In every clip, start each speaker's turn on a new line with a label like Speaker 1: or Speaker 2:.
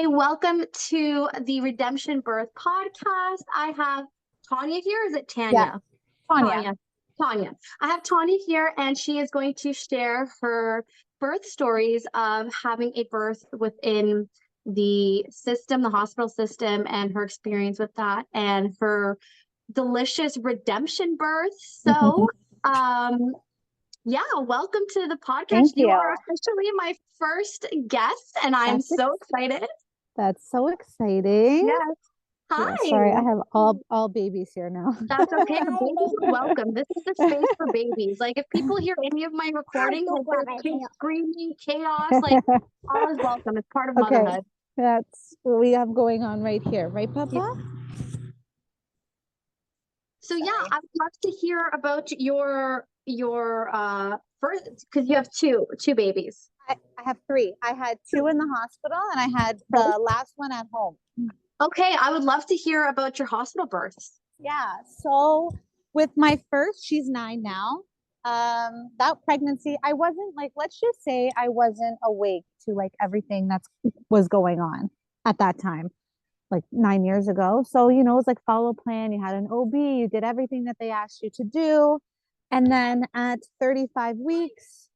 Speaker 1: Hey, welcome to the Redemption Birth podcast. I have Tanya here. Is it
Speaker 2: Yeah,
Speaker 1: Tanya?
Speaker 2: Tanya.
Speaker 1: Tanya. Tanya. I have Tanya here, and she is going to share her birth stories of having a birth within the system, the hospital system, and her experience with that, and her delicious redemption birth. So, um, yeah, welcome to the podcast.
Speaker 2: Thank
Speaker 1: You
Speaker 2: you.
Speaker 1: are officially my first guest, and I'm so excited.
Speaker 2: That's so exciting.
Speaker 1: Yes.
Speaker 2: Yeah,
Speaker 1: Hi.
Speaker 2: sorry, I have all babies here now.
Speaker 1: That's okay. The babies are welcome. This is the space for babies. Like if people hear any of my recordings, like there's kids screaming, chaos, like all is welcome. It's part of
Speaker 2: Okay,
Speaker 1: motherhood.
Speaker 2: that's what we have going on right here, right,
Speaker 1: Yeah.
Speaker 2: Papa?
Speaker 1: So yeah,
Speaker 2: Sorry.
Speaker 1: I would love to hear about your first because you have two babies.
Speaker 2: I have three. I had two in the hospital, and I had
Speaker 1: Okay.
Speaker 2: the last one at home.
Speaker 1: Okay, I would love to hear about your hospital births.
Speaker 2: Yeah. So with my first, she's 9 now. That pregnancy, I wasn't like, let's just say I wasn't awake to like everything that's was going on at that time, like 9 years ago. So, it was like follow plan. You had an OB, you did everything that they asked you to do. And then at 35 weeks,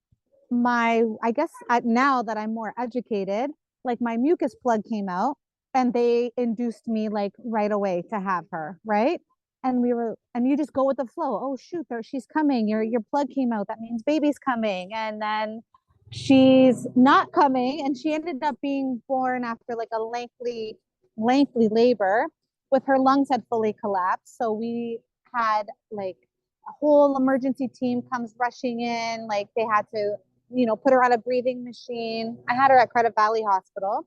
Speaker 2: I guess now that I'm more educated, like my mucus plug came out and they induced me like right away to have her, right? And you just go with the flow. Oh shoot, she's coming. Your plug came out. That means baby's coming. And then she's not coming, and she ended up being born after like a lengthy labor with her lungs had fully collapsed. So we had like a whole emergency team comes rushing in. Like they had to, put her on a breathing machine. I had her at Credit Valley Hospital.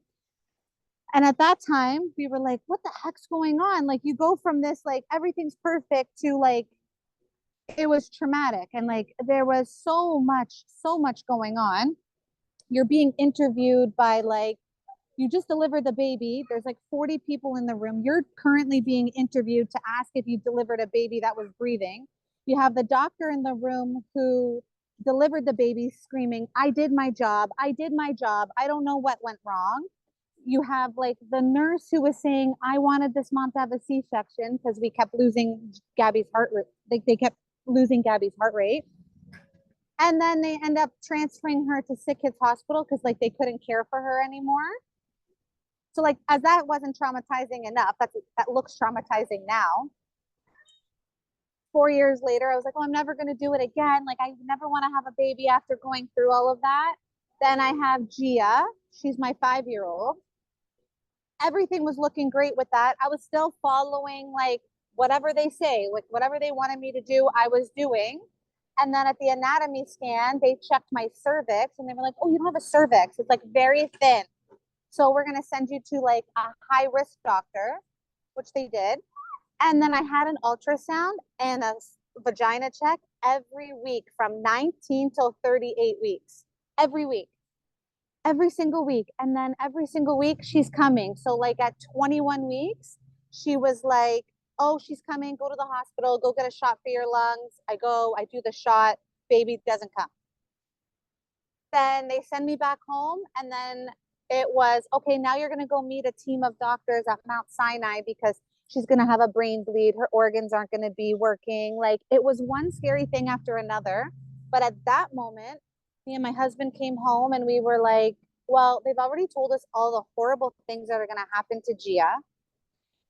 Speaker 2: And at that time, we were like, what the heck's going on? Like, you go from this, like, everything's perfect to like, it was traumatic. And like, there was so much going on. You're being interviewed by like, you just delivered the baby. There's like 40 people in the room. You're currently being interviewed to ask if you delivered a baby that was breathing. You have the doctor in the room who delivered the baby screaming, I did my job. I did my job. I don't know what went wrong. You have like the nurse who was saying, I wanted this mom to have a C-section because we kept losing Gabby's heart rate. Like they kept losing Gabby's heart rate. And then they end up transferring her to Sick Kids Hospital because like they couldn't care for her anymore. So like as that wasn't traumatizing enough, that looks traumatizing now. 4 years later, I was like, oh, I'm never going to do it again. Like I never want to have a baby after going through all of that. Then I have Gia. She's my 5-year-old. Everything was looking great with that. I was still following like whatever they say, like whatever they wanted me to do, I was doing. And then at the anatomy scan, they checked my cervix and they were like, oh, you don't have a cervix. It's like very thin. So we're going to send you to like a high risk doctor, which they did. And then I had an ultrasound and a vagina check every week from 19 till 38 weeks, every week, every single week. And then every single week she's coming. So like at 21 weeks, she was like, oh, she's coming, go to the hospital, go get a shot for your lungs. I go, I do the shot, baby doesn't come. Then they send me back home, and then it was okay, now you're going to go meet a team of doctors at Mount Sinai because she's going to have a brain bleed, her organs aren't going to be working. Like it was one scary thing after another. But at that moment, me and my husband came home and we were like, well, they've already told us all the horrible things that are going to happen to Gia,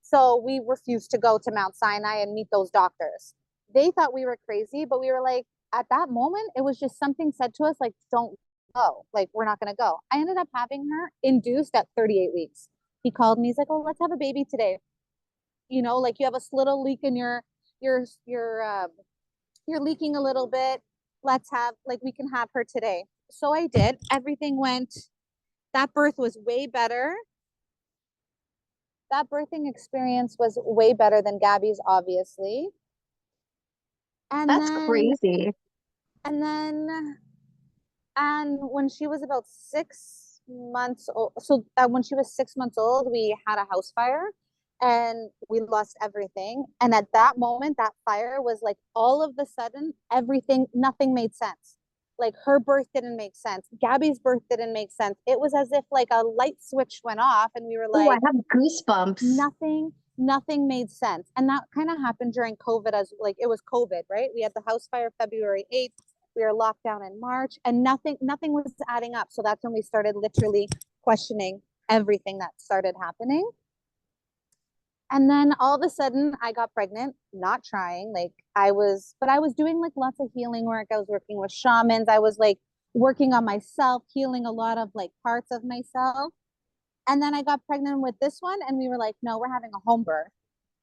Speaker 2: so we refused to go to Mount Sinai and meet those doctors. They thought we were crazy, but we were like, at that moment, it was just something said to us like, don't go. Like, we're not going to go. I ended up having her induced at 38 weeks. He called me. He's like, oh, let's have a baby today. Like you have a little leak in you're leaking a little bit. Let's have, like, we can have her today. So I did. Everything went, that birth was way better. That birthing experience was way better than Gabby's, obviously. And
Speaker 1: That's
Speaker 2: then,
Speaker 1: crazy.
Speaker 2: and then, and when she was about 6 months old, so when she was 6 months old, we had a house fire and we lost everything. And at that moment, that fire was like all of a sudden, everything, nothing made sense. Like her birth didn't make sense. Gabby's birth didn't make sense. It was as if like a light switch went off and we were
Speaker 1: Oh, I
Speaker 2: like,
Speaker 1: have goosebumps.
Speaker 2: nothing made sense. And that kind of happened during COVID, as like it was COVID, right? We had the house fire February 8th. We were locked down in March and nothing was adding up. So that's when we started literally questioning everything that started happening. And then all of a sudden I got pregnant, not trying. But I was doing like lots of healing work. I was working with shamans. I was like working on myself, healing a lot of like parts of myself. And then I got pregnant with this one and we were like, no, we're having a home birth.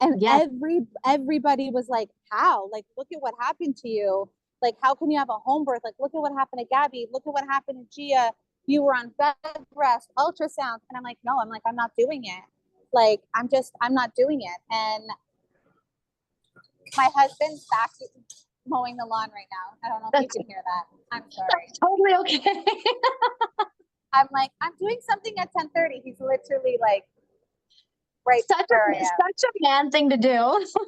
Speaker 2: And
Speaker 1: Yes.
Speaker 2: everybody was like, how? Like, look at what happened to you. Like, how can you have a home birth? Like, look at what happened to Gabby. Look at what happened to Gia. You were on bed rest, ultrasound. And I'm like, no, I'm not doing it. Like, I'm not doing it. And my husband's back mowing the lawn right now. I don't know if you can hear that. I'm sorry.
Speaker 1: Totally okay.
Speaker 2: I'm like, I'm doing something at 10:30. He's literally like right where I am.
Speaker 1: Such a man thing to do.
Speaker 2: So,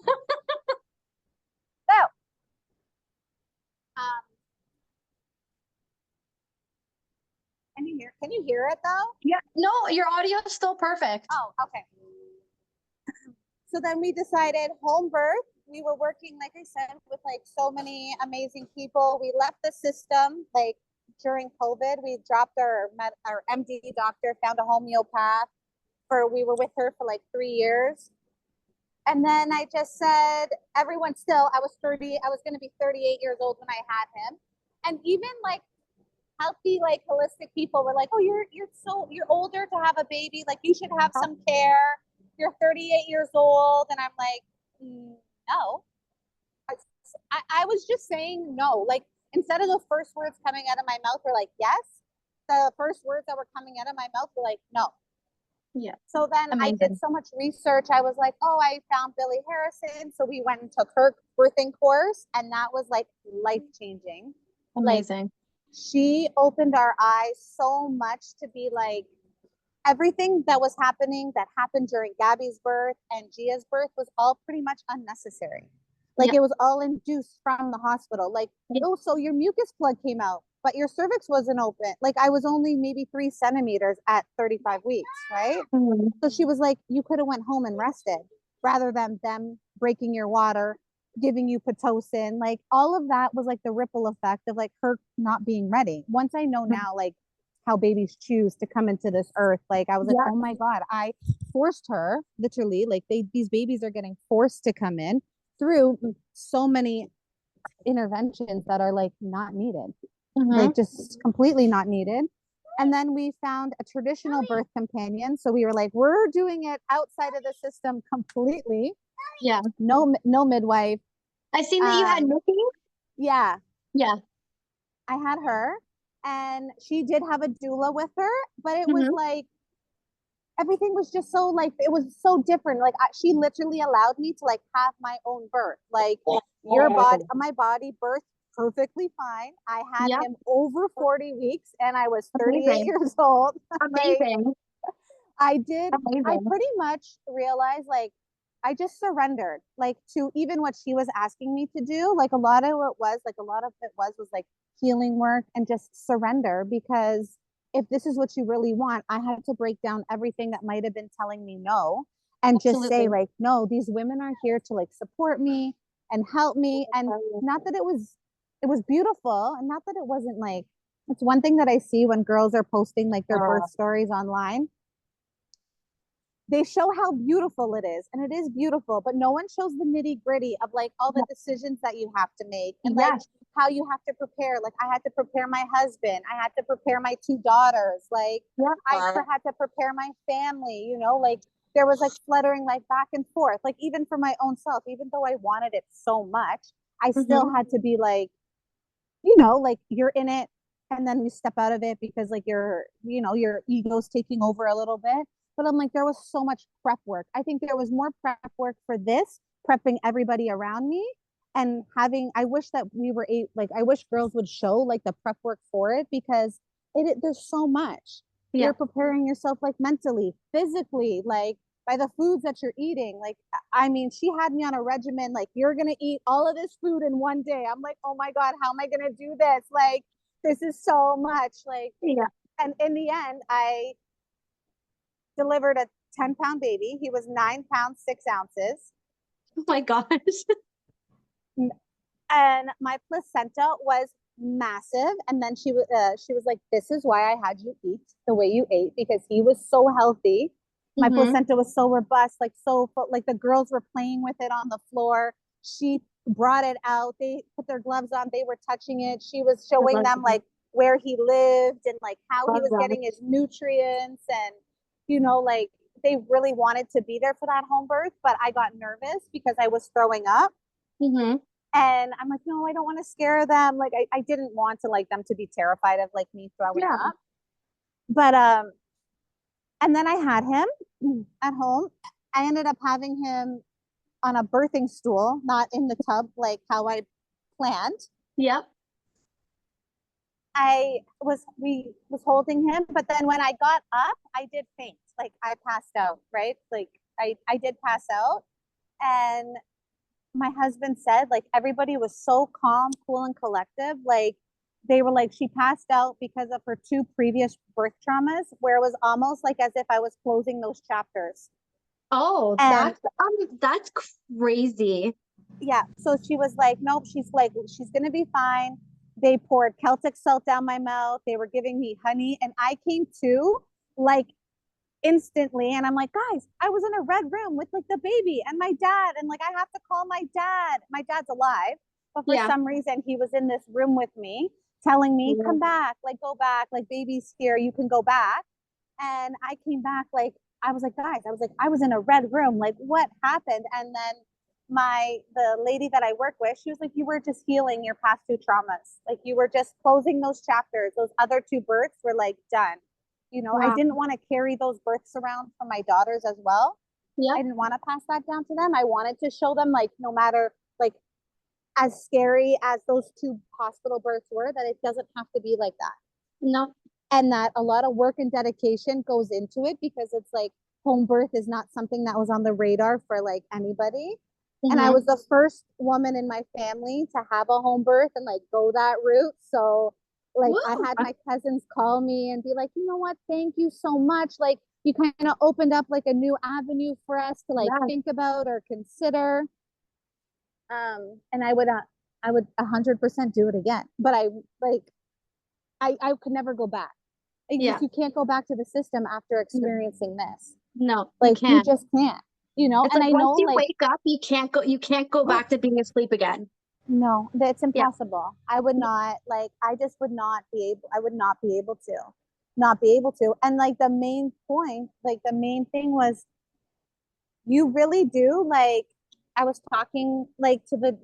Speaker 2: um, can you hear it though?
Speaker 1: Yeah. No, your audio is still perfect.
Speaker 2: Oh, okay. So then we decided home birth. We were working, like I said, with like so many amazing people. We left the system like during COVID. We dropped our MD doctor, found a homeopath. We were with her for like 3 years. And then I just said, everyone still, I was going to be 38 years old when I had him. And even like healthy, like holistic people were like, oh, you're older to have a baby. Like you should have some care. You're 38 years old. And I'm like, no. I was just saying no. Like instead of the first words coming out of my mouth were like, yes, the first words that were coming out of my mouth were like, no.
Speaker 1: Yeah.
Speaker 2: So then amazing. I did so much research. I was like, oh, I found Billie Harrigan. So we went and took her birthing course. And that was like life-changing.
Speaker 1: Amazing.
Speaker 2: Like, she opened our eyes so much to be like, everything that happened during Gabby's birth and Gia's birth was all pretty much unnecessary. Like it was all induced from the hospital. Like, oh, so your mucus plug came out, but your cervix wasn't open. Like I was only maybe 3 centimeters at 35 weeks, right? Mm-hmm. So she was like, you could have went home and rested rather than them breaking your water, giving you Pitocin. Like all of that was like the ripple effect of like her not being ready. Once I know now, like how babies choose to come into this earth, like I was like, oh my God, I forced her literally. Like these babies are getting forced to come in through so many interventions that are like not needed, like just completely not needed. And then we found a traditional birth companion. So we were like, we're doing it outside of the system completely.
Speaker 1: Yeah.
Speaker 2: No midwife.
Speaker 1: I seen that you had Nikki.
Speaker 2: Yeah.
Speaker 1: Yeah.
Speaker 2: I had her and she did have a doula with her, but it was like, everything was just so like, it was so different. Like she literally allowed me to like have my own birth. Like my body birthed perfectly fine. I had him over 40 weeks and I was 38 years old.
Speaker 1: Amazing.
Speaker 2: Like, I pretty much realized like, I just surrendered like to even what she was asking me to do. Like a lot of it was like healing work and just surrender, because if this is what you really want, I had to break down everything that might have been telling me no and just say like, no, these women are here to like support me and help me. And not that it was beautiful and not that it wasn't like, it's one thing that I see when girls are posting like their birth stories online. They show how beautiful it is, and it is beautiful, but no one shows the nitty gritty of like all the decisions that you have to make and like how you have to prepare. Like I had to prepare my husband, I had to prepare my 2 daughters, like I had to prepare my family, you know, like there was like fluttering like back and forth, like even for my own self, even though I wanted it so much, I still had to be like, you know, like you're in it and then you step out of it because like your ego's taking over a little bit. But I'm like, there was so much prep work. I think there was more prep work for this, prepping everybody around me and I wish that I wish girls would show like the prep work for it, because there's so much. You're preparing yourself like mentally, physically, like by the foods that you're eating. Like, I mean, she had me on a regimen, like you're going to eat all of this food in one day. I'm like, oh my God, how am I going to do this? Like, this is so much. Like,
Speaker 1: Yeah.
Speaker 2: and in the end, I delivered a 10-pound baby. He was 9 pounds, 6 ounces.
Speaker 1: Oh my gosh.
Speaker 2: And my placenta was massive. And then she was like, this is why I had you eat the way you ate, because he was so healthy. My placenta was so robust, like so, like the girls were playing with it on the floor. She brought it out. They put their gloves on. They were touching it. She was showing them like where he lived and like how he was getting his nutrients. And, you know, like they really wanted to be there for that home birth, but I got nervous because I was throwing up. And I'm like, no, I don't want to scare them. Like I didn't want to like them to be terrified of like me throwing up. But and then I had him at home. I ended up having him on a birthing stool, not in the tub like how I planned.
Speaker 1: Yep.
Speaker 2: We was holding him, but then when I got up, I did faint. Like I passed out, right? Like I did pass out. And my husband said like everybody was so calm, cool, and collective. Like they were like, she passed out because of her 2 previous birth traumas, where it was almost like as if I was closing those chapters.
Speaker 1: Oh,
Speaker 2: And
Speaker 1: that's crazy.
Speaker 2: yeah, so she was like, nope, she's like, she's gonna be fine. They poured Celtic salt down my mouth. They were giving me honey, and I came to like instantly. And I'm like, guys, I was in a red room with like the baby and my dad, and like I have to call my dad. My dad's alive, but for some reason he was in this room with me, telling me, come back, like go back, like baby's here, you can go back. And I came back, like I was like, guys, I was in a red room, like what happened? And then the lady that I work with, she was like, you were just healing your past 2 traumas, like you were just closing those chapters. Those other 2 births were like done. You know, I didn't want to carry those births around for my daughters as well. I didn't want to pass that down to them. I wanted to show them, like, no matter, like, as scary as those 2 hospital births were, that it doesn't have to be like that.
Speaker 1: No.
Speaker 2: And that a lot of work and dedication goes into it, because it's like home birth is not something that was on the radar for like anybody. And I was the first woman in my family to have a home birth and like go that route. So like I had my cousins call me and be like, you know what, thank you so much. Like you kind of opened up like a new avenue for us to like think about or consider. And I would 100% do it again. But I could never go back. You can't go back to the system after experiencing this.
Speaker 1: No,
Speaker 2: like you just can't. You know,
Speaker 1: it's
Speaker 2: and
Speaker 1: like
Speaker 2: I know
Speaker 1: once you
Speaker 2: like
Speaker 1: wake up, you can't go back to being asleep again.
Speaker 2: No, that's impossible. I would not, like, I just would not be able, I would not be able to, not be able to. And like the main point, like the main thing was, you really do, like, I was talking like to the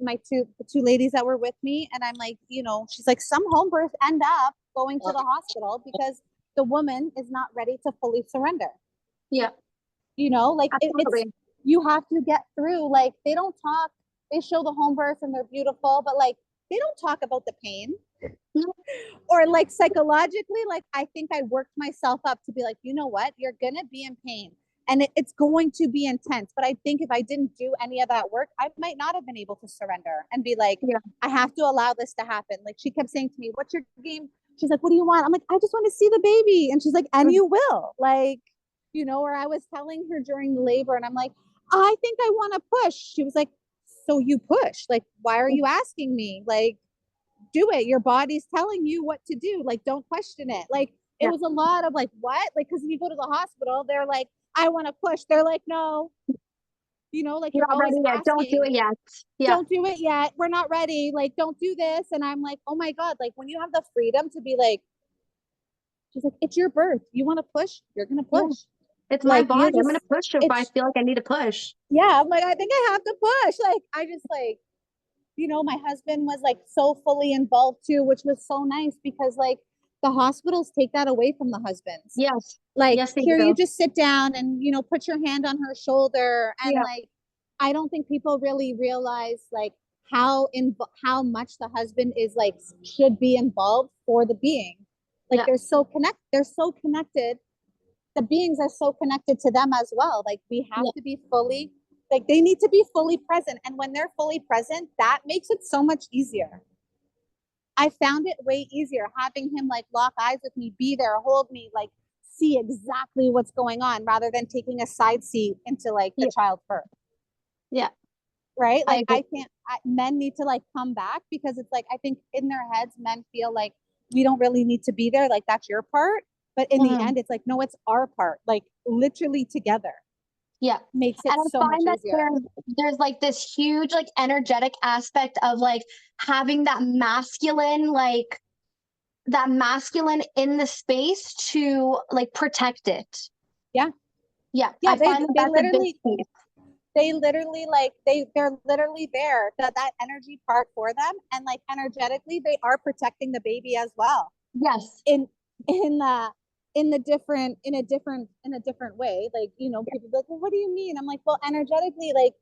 Speaker 2: two ladies that were with me, and I'm like, you know, she's like, some home births end up going to the hospital because the woman is not ready to fully surrender.
Speaker 1: Yeah.
Speaker 2: You know, like it's, you have to get through, like, they don't talk, they show the home births and they're beautiful, but like, they don't talk about the pain. Or like psychologically, like, I think I worked myself up to be like, you know what, you're going to be in pain. And it's going to be intense. But I think if I didn't do any of that work, I might not have been able to surrender and be like, I have to allow this to happen. Like she kept saying to me, what's your game? She's like, what do you want? I'm like, I just want to see the baby. And she's like, and you will. Like, you know, or I was telling her during the labor and I'm like, I think I want to push. She was like, so you push. Like, why are you asking me? Like, do it. Your body's telling you what to do. Like, don't question it. Like, it was a lot of like, what? Like, because when you go to the hospital, they're like, I want to push. They're like, no, you know, like you're always asking,
Speaker 1: don't do it yet.
Speaker 2: Don't do it yet. We're not ready. Like, don't do this. And I'm like, oh my God, like when you have the freedom to be like, she's like, it's your birth. You want to push? You're going to push.
Speaker 1: It's my body. I'm going to push if I feel like I need to push.
Speaker 2: Yeah. I'm like, I think I have to push. Like, I just like, you know, my husband was like so fully involved too, which was so nice because like the hospitals take that away from the husbands.
Speaker 1: Yes.
Speaker 2: Like,
Speaker 1: yes,
Speaker 2: here you just sit down and, you know, put your hand on her shoulder. And like, I don't think people really realize like how much the husband is like, should be involved for the being. Like they're so connected. The beings are so connected to them as well. Like we have to be fully, like they need to be fully present. And when they're fully present, that makes it so much easier. I found it way easier having him like lock eyes with me, be there, hold me, like see exactly what's going on rather than taking a side seat into like the
Speaker 1: Yeah.
Speaker 2: child first.
Speaker 1: Yeah.
Speaker 2: Right?
Speaker 1: I
Speaker 2: Like
Speaker 1: agree.
Speaker 2: men need to like come back because it's like I think in their heads men feel like we don't really need to be there, like that's your part. But in the
Speaker 1: Mhm.
Speaker 2: end, it's like no, it's our part. Like literally together
Speaker 1: Yeah.
Speaker 2: makes
Speaker 1: And
Speaker 2: it
Speaker 1: I
Speaker 2: so much
Speaker 1: find that
Speaker 2: easier.
Speaker 1: there's like this huge like energetic aspect of like having that masculine in the space to like protect it.
Speaker 2: Yeah.
Speaker 1: Yeah,
Speaker 2: Yeah,
Speaker 1: I find that
Speaker 2: they
Speaker 1: that's a big
Speaker 2: literally
Speaker 1: piece.
Speaker 2: like they're literally there, that energy part for them, and like energetically they are protecting the baby as well
Speaker 1: Yes.
Speaker 2: in in the in a different way. Like, you know, people be like, well, what do you mean? I'm like, well, energetically, like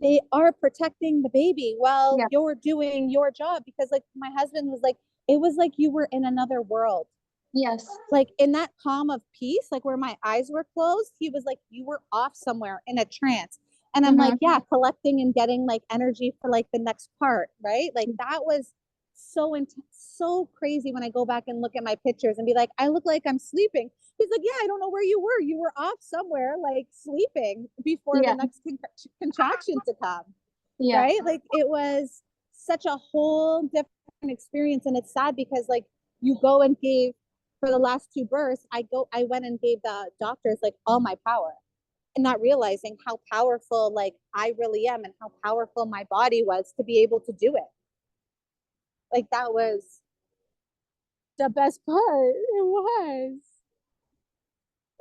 Speaker 2: they are protecting the baby while
Speaker 1: Yeah.
Speaker 2: you're doing your job, because like my husband was like, it was like you were in another world,
Speaker 1: Yes.
Speaker 2: like in that calm of peace, like where my eyes were closed, he was like, you were off somewhere in a trance. And I'm like,
Speaker 1: Mm-hmm.
Speaker 2: yeah, collecting and getting like energy for like the next part, right? Like that was so intense, so crazy when I go back and look at my pictures and be like, I look like I'm sleeping. He's like, yeah, I don't know where you were. You were off somewhere, like sleeping before the
Speaker 1: Yeah.
Speaker 2: next contraction to come,
Speaker 1: Yeah.
Speaker 2: right? Like it was such a whole different experience. And it's sad because like you go and gave for the last two births, I went and gave the doctors like all my power, and not realizing how powerful like I really am and how powerful my body was to be able to do it. Like that was the best part. It was.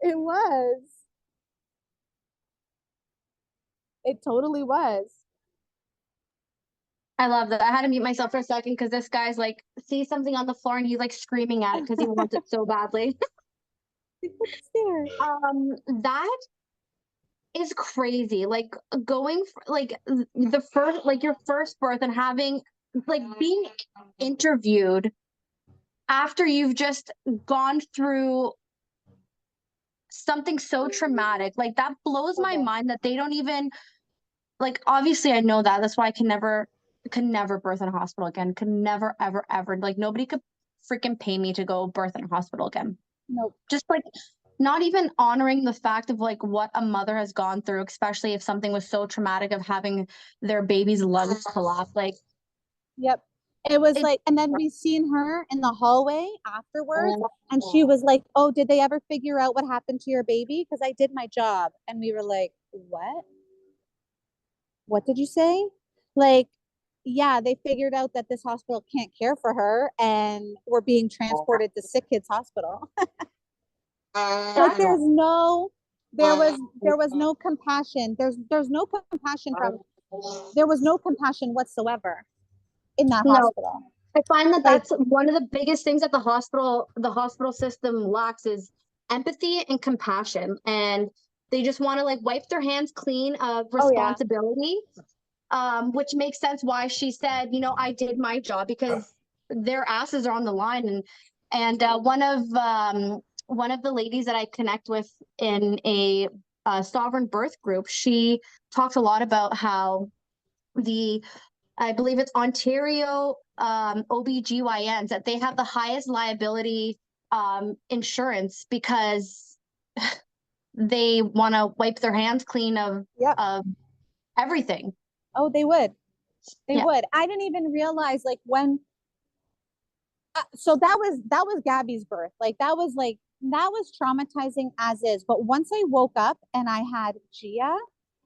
Speaker 2: It was. It totally was.
Speaker 1: I love that. I had to mute myself for a second because this guy's like sees something on the floor and he's like screaming at it because he wants it so badly.
Speaker 2: What's there?
Speaker 1: That is crazy. Like going like the first like your first birth and having like being interviewed after you've just gone through something so traumatic. Like that blows my mind that they don't even like obviously I know that. That's why I can never birth in a hospital again. Could never ever ever like nobody could freaking pay me to go birth in a hospital again.
Speaker 2: Nope.
Speaker 1: Just like not even honoring the fact of like what a mother has gone through, especially if something was so traumatic of having their baby's lungs collapse. Like
Speaker 2: Yep. It was
Speaker 1: it
Speaker 2: like, and then we seen her in the hallway afterwards, and she was like, oh, did they ever figure out what happened to your baby? Because I did my job. And we were like, what? What did you say? Like, yeah, they figured out that this hospital can't care for her and we're being transported to sick kids hospital. Like there was no compassion. There's no compassion from there was no compassion whatsoever in that
Speaker 1: no.
Speaker 2: hospital.
Speaker 1: I find that
Speaker 2: Like,
Speaker 1: that's one of the biggest things that the hospital system lacks is empathy and compassion. And they just want to like wipe their hands clean of
Speaker 2: oh yeah.
Speaker 1: responsibility, which makes sense why she said, I did my job because their asses are on the line. And one of the ladies that I connect with in a sovereign birth group, she talks a lot about how the I believe it's Ontario OBGYNs that they have the highest liability insurance because they want to wipe their hands clean
Speaker 2: Yep.
Speaker 1: of everything.
Speaker 2: Oh, they would. They
Speaker 1: Yeah.
Speaker 2: would. I didn't even realize like when so that was Gabby's birth. That was traumatizing as is. But once I woke up and I had Gia,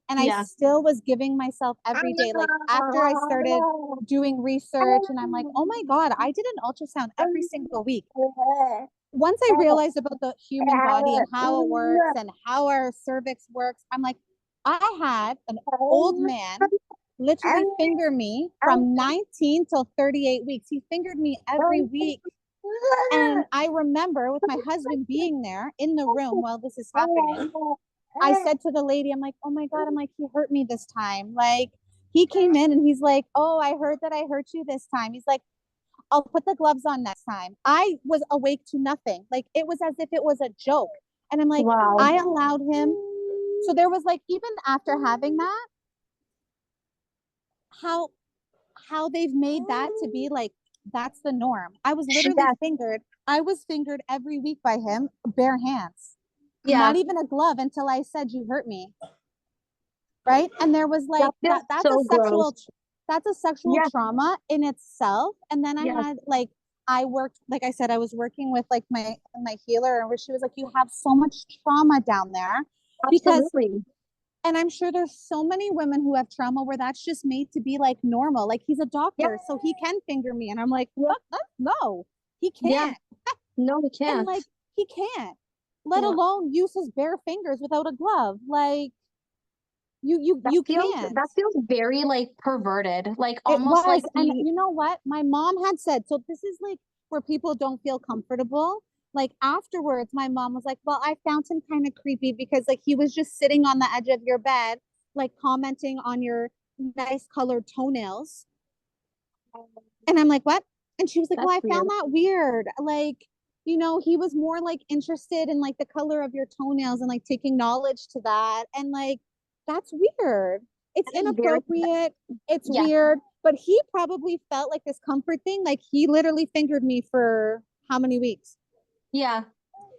Speaker 2: and I
Speaker 1: Yeah.
Speaker 2: still was giving myself every day, like after I started doing research, and I'm like, oh my God, I did an ultrasound every single week. Once I realized about the human body and how it works and how our cervix works, I'm like, I had an old man literally finger me from 19 till 38 weeks. He fingered me every week. And I remember with my husband being there in the room while this is happening, I said to the lady, I'm like, oh my God, I'm like, he hurt me this time. Like, he came in and he's like, oh, I heard that I hurt you this time. He's like, I'll put the gloves on next time. I was awake to nothing. Like, it was as if it was a joke. And I'm like,
Speaker 1: Wow.
Speaker 2: I allowed him. So there was like, even after having that, how they've made that to be like that's the norm. I was literally
Speaker 1: Yeah.
Speaker 2: fingered. I was fingered every week by him, bare hands,
Speaker 1: Yeah.
Speaker 2: not even a glove until I said you hurt me. Right. And there was
Speaker 1: That
Speaker 2: like
Speaker 1: feels
Speaker 2: that's a
Speaker 1: so gross.
Speaker 2: that's a sexual
Speaker 1: Yeah.
Speaker 2: trauma in itself. And then I
Speaker 1: Yes.
Speaker 2: had like I worked, like I said, I was working with like my healer, and where she was like, you have so much trauma down there. Because,
Speaker 1: Absolutely.
Speaker 2: and I'm sure there's so many women who have trauma where that's just made to be like normal. Like, he's a
Speaker 1: Yeah.
Speaker 2: doctor, so he can finger me. And I'm like,
Speaker 1: Yeah.
Speaker 2: fuck that. No, he
Speaker 1: Yeah.
Speaker 2: can't.
Speaker 1: No, we
Speaker 2: And
Speaker 1: can't.
Speaker 2: like, he can't, let
Speaker 1: Yeah.
Speaker 2: alone use his bare fingers without a glove. Like, you can't.
Speaker 1: That feels very like perverted. Like
Speaker 2: It
Speaker 1: almost
Speaker 2: was.
Speaker 1: like
Speaker 2: And
Speaker 1: he
Speaker 2: you know what? My mom had said, so this is like where people don't feel comfortable. Like, afterwards, my mom was like, well, I found him kind of creepy because like he was just sitting on the edge of your bed, like commenting on your nice colored toenails. And I'm like, what? And she was like, well,
Speaker 1: that's
Speaker 2: I
Speaker 1: weird.
Speaker 2: found that weird. Like, he was more like interested in like the color of your toenails and like taking knowledge to that. And like, that's weird. It's
Speaker 1: That is very
Speaker 2: inappropriate. It's
Speaker 1: yeah.
Speaker 2: weird. But he probably felt like this comfort thing. Like, he literally fingered me for how many weeks?
Speaker 1: Yeah.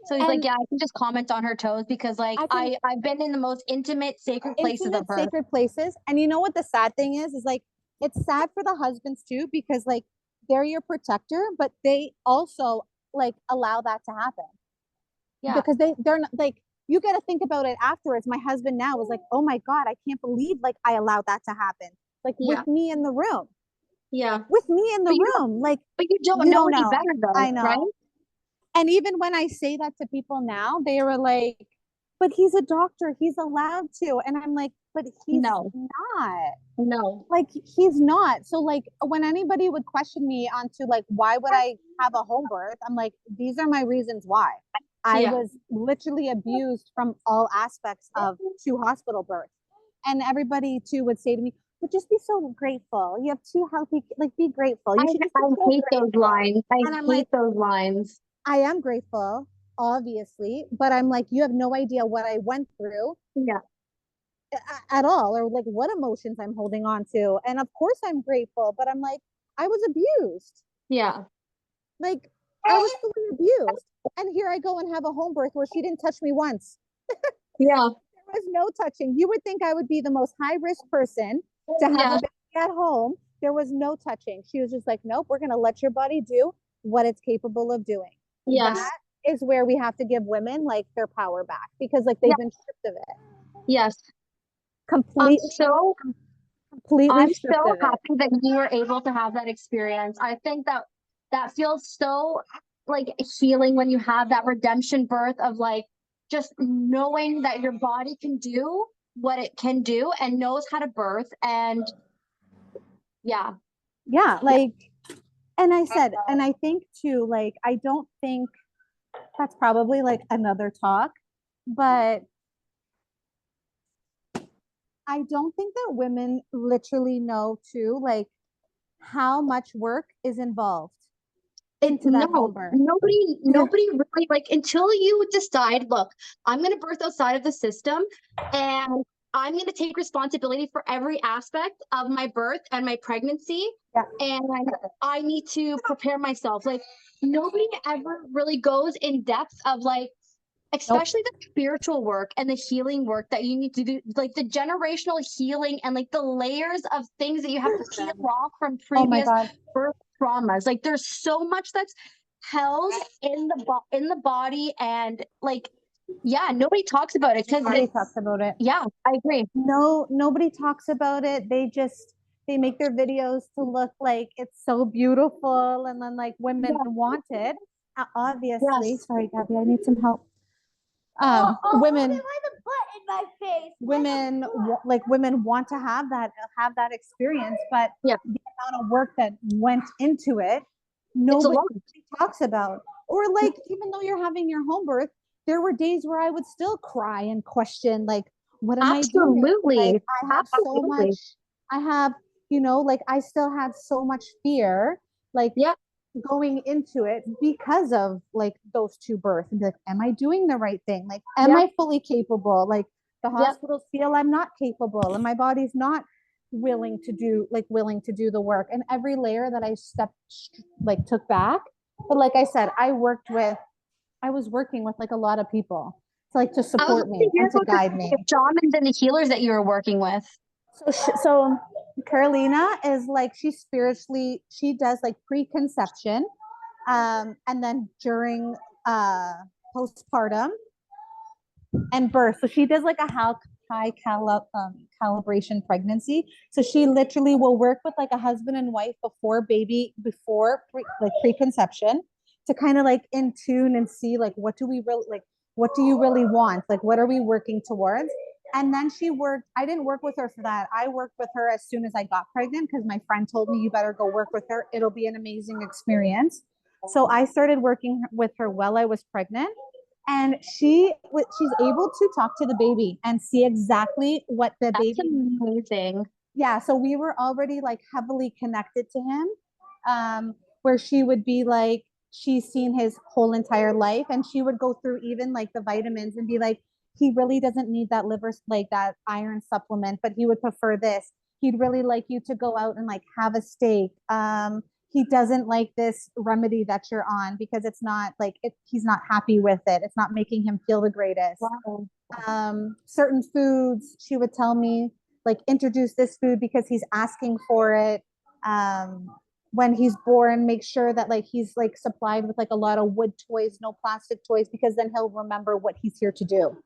Speaker 1: So he's like,
Speaker 2: And
Speaker 1: yeah, I can just comment on her toes because like
Speaker 2: I can
Speaker 1: I've been in the most intimate, sacred places of
Speaker 2: intimate,
Speaker 1: her.
Speaker 2: sacred places. And you know what the sad thing is like, it's sad for the husbands too, because like they're your protector, but they also like allow that to happen.
Speaker 1: Yeah.
Speaker 2: Because they're not like, you got to think about it afterwards. My husband now was like, oh my God, I can't believe like I allowed that to happen. Like,
Speaker 1: Yeah.
Speaker 2: with me in the room,
Speaker 1: Yeah.
Speaker 2: with me in the room. Like,
Speaker 1: But you don't
Speaker 2: you
Speaker 1: know
Speaker 2: don't
Speaker 1: any
Speaker 2: know.
Speaker 1: better though,
Speaker 2: I
Speaker 1: right?
Speaker 2: know. And even when I say that to people now, they were like, but he's a doctor. He's allowed to. And I'm like, but he's
Speaker 1: No.
Speaker 2: not.
Speaker 1: No.
Speaker 2: Like, he's not. So like, when anybody would question me onto like, why would I have a home birth, I'm like, these are my reasons why. I
Speaker 1: Yeah.
Speaker 2: was literally abused from all aspects of 2 hospital births. And everybody too would say to me, but just be so grateful, you have 2 healthy, like, be grateful, you should just be
Speaker 1: I
Speaker 2: so
Speaker 1: hate those
Speaker 2: grateful.
Speaker 1: lines. I
Speaker 2: And I'm
Speaker 1: hate
Speaker 2: like,
Speaker 1: those lines.
Speaker 2: I am grateful, obviously, but I'm like, you have no idea what I went through
Speaker 1: Yeah.
Speaker 2: at all, or like what emotions I'm holding on to. And of course I'm grateful, but I'm like, I was abused.
Speaker 1: Yeah.
Speaker 2: Like, I was fully abused. And here I go and have a home birth where she didn't touch me once.
Speaker 1: Yeah.
Speaker 2: There was no touching. You would think I would be the most high risk person to have
Speaker 1: Yeah.
Speaker 2: a baby at home. There was no touching. She was just like, nope, we're going to let your body do what it's capable of doing.
Speaker 1: Yes.
Speaker 2: That is where we have to give women like their power back, because like
Speaker 1: Yeah.
Speaker 2: they've been stripped of it.
Speaker 1: Yes. I'm
Speaker 2: Completely,
Speaker 1: so
Speaker 2: completely
Speaker 1: I'm
Speaker 2: stripped
Speaker 1: so
Speaker 2: of it.
Speaker 1: happy that you were able to have that experience. I think that that feels so like healing when you have that redemption birth of like just knowing that your body can do what it can do and knows how to birth. And yeah.
Speaker 2: Yeah, like, and I said, and I think too, like, I don't think that's probably like another talk, but I don't think that women literally know too, like, how much work is involved into that
Speaker 1: No,
Speaker 2: home birth.
Speaker 1: nobody really like until you decide, look, I'm going to birth outside of the system and I'm going to take responsibility for every aspect of my birth and my pregnancy.
Speaker 2: Yeah.
Speaker 1: And I need to prepare myself. Like nobody ever really goes in depth of like,
Speaker 2: Nope.
Speaker 1: especially the spiritual work and the healing work that you need to do, like the generational healing and like the layers of things that you have to peel off from
Speaker 2: Oh my
Speaker 1: previous
Speaker 2: God.
Speaker 1: birth traumas. Like there's so much that's held in the body, and like yeah, nobody talks about it because
Speaker 2: Nobody talks about it.
Speaker 1: yeah, I agree.
Speaker 2: No, nobody talks about it. They make their videos to look like it's so beautiful, and then like women
Speaker 1: Yeah.
Speaker 2: want it. Obviously,
Speaker 1: Yes.
Speaker 2: sorry, Gabby, I need some help. Women, women want to have that experience, but
Speaker 1: Yeah.
Speaker 2: the amount of work that went into it,
Speaker 1: It's a
Speaker 2: nobody
Speaker 1: lot.
Speaker 2: talks about. Or like, even though you're having your home birth, there were days where I would still cry and question, like, what am I doing?
Speaker 1: Absolutely.
Speaker 2: Like, I have so much,
Speaker 1: Absolutely.
Speaker 2: I have, like, I still had so much fear, like,
Speaker 1: Yeah.
Speaker 2: going into it because of like those 2 births, and be like, am I doing the right thing? Like, am
Speaker 1: Yeah.
Speaker 2: I fully capable? Like, the
Speaker 1: Yeah.
Speaker 2: hospitals feel I'm not capable and my body's not willing to do the work, and every layer that I took back. But like I said, I was working with like a lot of people to
Speaker 1: I was
Speaker 2: support
Speaker 1: going to
Speaker 2: me
Speaker 1: hear
Speaker 2: and to
Speaker 1: about
Speaker 2: guide me.
Speaker 1: the shamans and the healers that you were working with.
Speaker 2: So Carolina is like, she does like preconception, and then during postpartum and birth. So she does like a calibration pregnancy. So she literally will work with like a husband and wife before preconception, to kind of like in tune and see like what do you really want? Like what are we working towards? And then I didn't work with her for that. I worked with her as soon as I got pregnant, because my friend told me, you better go work with her. It'll be an amazing experience. So I started working with her while I was pregnant, and she's able to talk to the baby and see exactly what the
Speaker 1: That's
Speaker 2: baby.
Speaker 1: amazing.
Speaker 2: Yeah, so we were already like heavily connected to him, where she would be like, she's seen his whole entire life, and she would go through even like the vitamins and be like, he really doesn't need that that iron supplement, but he would prefer this. He'd really like you to go out and like have a steak. He doesn't like this remedy that you're on because it's not like he's not happy with it. It's not making him feel the greatest.
Speaker 1: Wow.
Speaker 2: Certain foods, she would tell me, like, introduce this food because he's asking for it. When he's born, make sure that like he's like supplied with like a lot of wood toys, no plastic toys, because then he'll remember what he's here to do.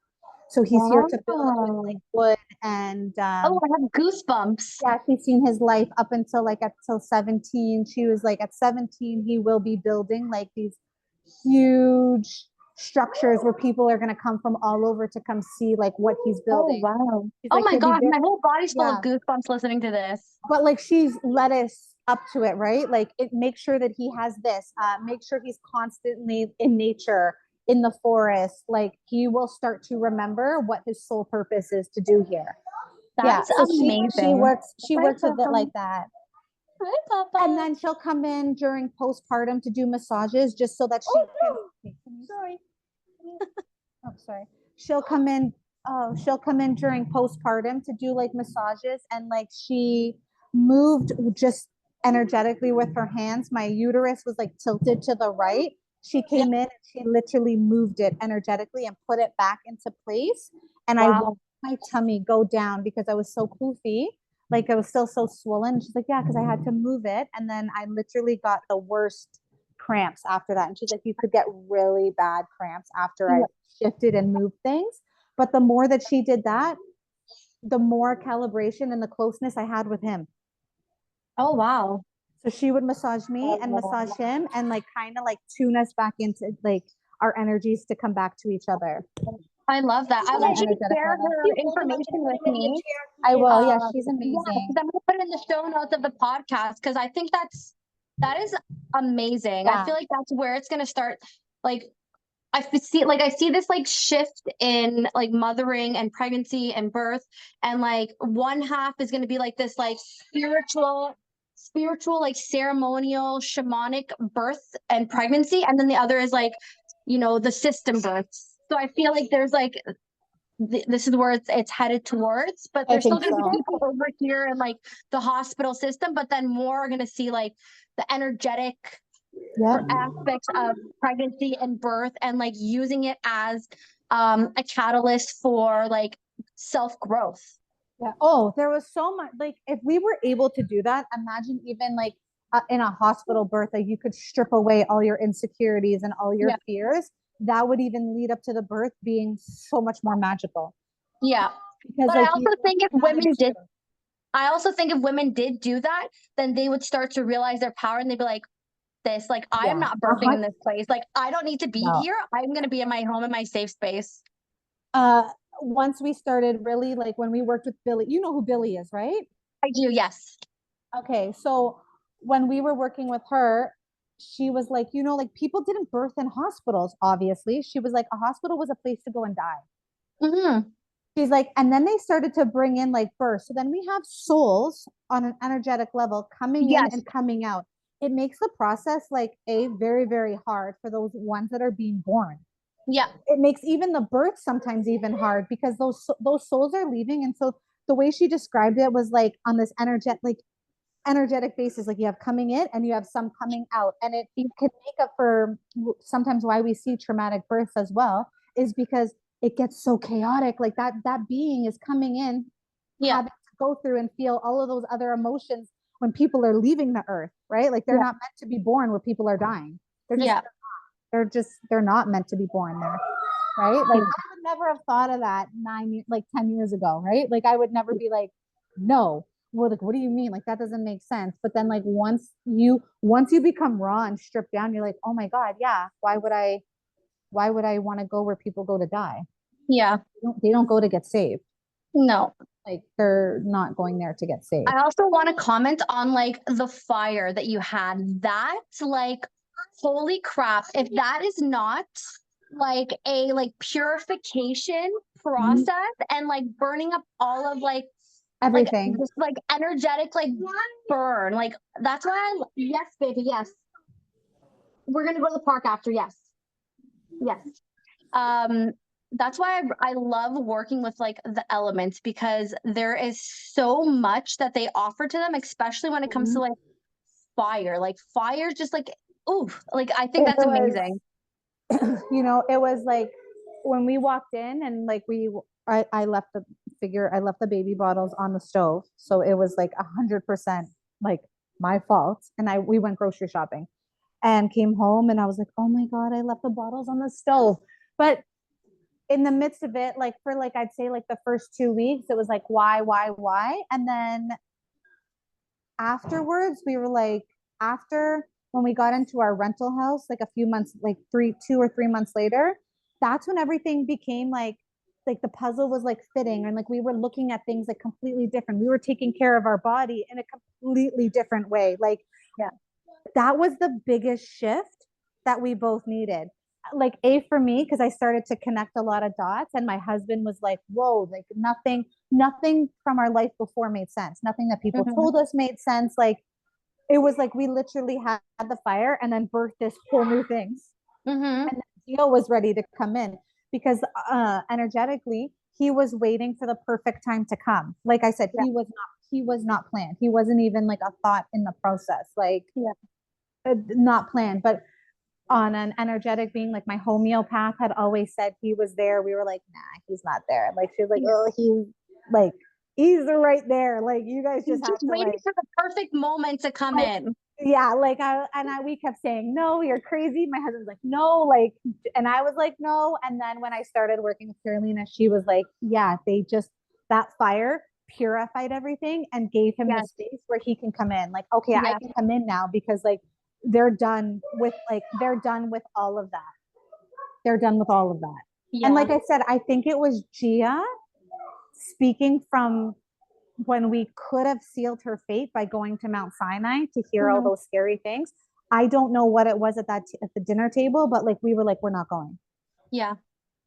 Speaker 2: So he's here to build with like wood and
Speaker 1: oh, I have goosebumps.
Speaker 2: yeah, she's seen his life up until 17. She was like, at 17 he will be building like these huge structures where people are going to come from all over to come see like what he's building.
Speaker 1: Oh wow.
Speaker 2: She's
Speaker 1: Oh
Speaker 2: like,
Speaker 1: my God, my whole body's full
Speaker 2: yeah,
Speaker 1: of goosebumps listening to this.
Speaker 2: but like she's led us up to it, right? Like, it make sure that he has this, make sure he's constantly in nature, in the forest. Like, he will start to remember what his sole purpose is to do here.
Speaker 1: That's
Speaker 2: So
Speaker 1: amazing.
Speaker 2: she works with it like that.
Speaker 1: Hi, Papa.
Speaker 2: And then she'll come in during postpartum to do massages, just so that she can.
Speaker 1: Sorry.
Speaker 2: Oh, sorry. She'll come in. Oh, she'll come in during postpartum to do like massages, and like she moved just energetically with her hands. My uterus was like tilted to the right. She came in and she literally moved it energetically and put it back into place. And I watched my tummy go down because I was so poofy. Like, I was still so swollen. She's like, yeah, because I had to move it. And then I literally got the worst cramps after that. And she's like, you could get really bad cramps after I shifted and moved things. But the more that she did that, the more calibration and the closeness I had with him.
Speaker 1: Oh wow.
Speaker 2: So she would massage me and massage him and like kind of like tune us back into like our energies to come back to each other.
Speaker 1: I love that. I want you to share her information with me.
Speaker 2: I will. Yeah, she's amazing.
Speaker 1: Yeah, I'm gonna put it in the show notes of the podcast because I think that is amazing.
Speaker 2: Yeah.
Speaker 1: I feel like that's where it's gonna start. Like, I see this like shift in like mothering and pregnancy and birth, and like one half is gonna be like this like spiritual like ceremonial shamanic birth and pregnancy, and then the other is like, the system births. So I feel like there's like this is where it's headed towards, but there's still going to be people over here in like the hospital system, but then more are going to see like the energetic aspects of pregnancy and birth, and like using it as a catalyst for like self-growth.
Speaker 2: Yeah. Oh, there was so much. Like, if we were able to do that, imagine even like in a hospital birth, like you could strip away all your insecurities and all your fears. That would even lead up to the birth being so much more magical.
Speaker 1: Yeah.
Speaker 2: Because
Speaker 1: but I also think if women did do that, then they would start to realize their power, and they'd be like, I am not birthing in this place. Like, I don't need to be here. I'm going to be in my home, in my safe space.
Speaker 2: Once we started really, like, when we worked with Billie, you know who Billie is, right?
Speaker 1: I do, yes.
Speaker 2: Okay, so when we were working with her, she was like, like, people didn't birth in hospitals, obviously. She was like, a hospital was a place to go and die.
Speaker 1: Mm-hmm.
Speaker 2: She's like, and then they started to bring in like birth. So then we have souls on an energetic level coming in and coming out. It makes the process like very, very hard for those ones that are being born.
Speaker 1: Yeah.
Speaker 2: It makes even the birth sometimes even hard because those souls are leaving. And so the way she described it was like on this energetic basis, like you have coming in and you have some coming out, and it can make up for sometimes why we see traumatic births as well, is because it gets so chaotic, like that being is coming in, having to go through and feel all of those other emotions when people are leaving the earth, right? Like they're not meant to be born where people are dying. They're not meant to be born there, right? Like I would never have thought of that 10 years ago, right? Like I would never be like, no. Well, like, what do you mean? Like that doesn't make sense. But then like once you become raw and stripped down, you're like, oh my God, yeah. Why would I want to go where people go to die?
Speaker 1: Yeah.
Speaker 2: They don't go to get saved.
Speaker 1: No.
Speaker 2: Like they're not going there to get saved.
Speaker 1: I also want to comment on like the fire that you had. That like, holy crap, if that is not like a like purification process and like burning up all of like
Speaker 2: Everything.
Speaker 1: just like energetic like burn. Like that's why yes, baby, yes. We're gonna go to the park after, yes. Yes. That's why I love working with like the elements, because there is so much that they offer to them, especially when it comes to like fire. Like fire's just like, ooh, like I think that's amazing.
Speaker 2: You know, it was like when we walked in and like I left the baby bottles on the stove. So it was like 100% like my fault. And we went grocery shopping and came home and I was like, oh my God, I left the bottles on the stove. But in the midst of it, like for like, I'd say like the first 2 weeks, it was like, why? And then afterwards, we were like, after when we got into our rental house, like a few months, like 2 or 3 months later, that's when everything became like the puzzle was like fitting, and like we were looking at things like completely different. We were taking care of our body in a completely different way. Like, yeah, that was the biggest shift that we both needed. Like for me, because I started to connect a lot of dots, and my husband was like, whoa, like nothing from our life before made sense. Nothing that people told us made sense. Like it was like we literally had the fire and then birthed this whole new things. And Gio was ready to come in because energetically he was waiting for the perfect time to come. Like I said, he was not planned. He wasn't even like a thought in the process. Like not planned, but on an energetic being, like my homeopath had always said he was there. We were like, nah, he's not there. Like she was like, oh, he's right there. Like you guys just have to
Speaker 1: waiting for the perfect moment to come in.
Speaker 2: Yeah, like we kept saying, no, you're crazy. My husband's like, no, like, and I was like, no. And then when I started working with Carolina, she was like, yeah, that fire purified everything and gave him the space where he can come in. Like, okay, I can come in now because like they're done with all of that. They're done with all of that. Yeah. And like I said, I think it was Gia speaking from when we could have sealed her fate by going to Mount Sinai to hear all those scary things. I don't know what it was at the dinner table, but like we were like, we're not going.
Speaker 1: Yeah.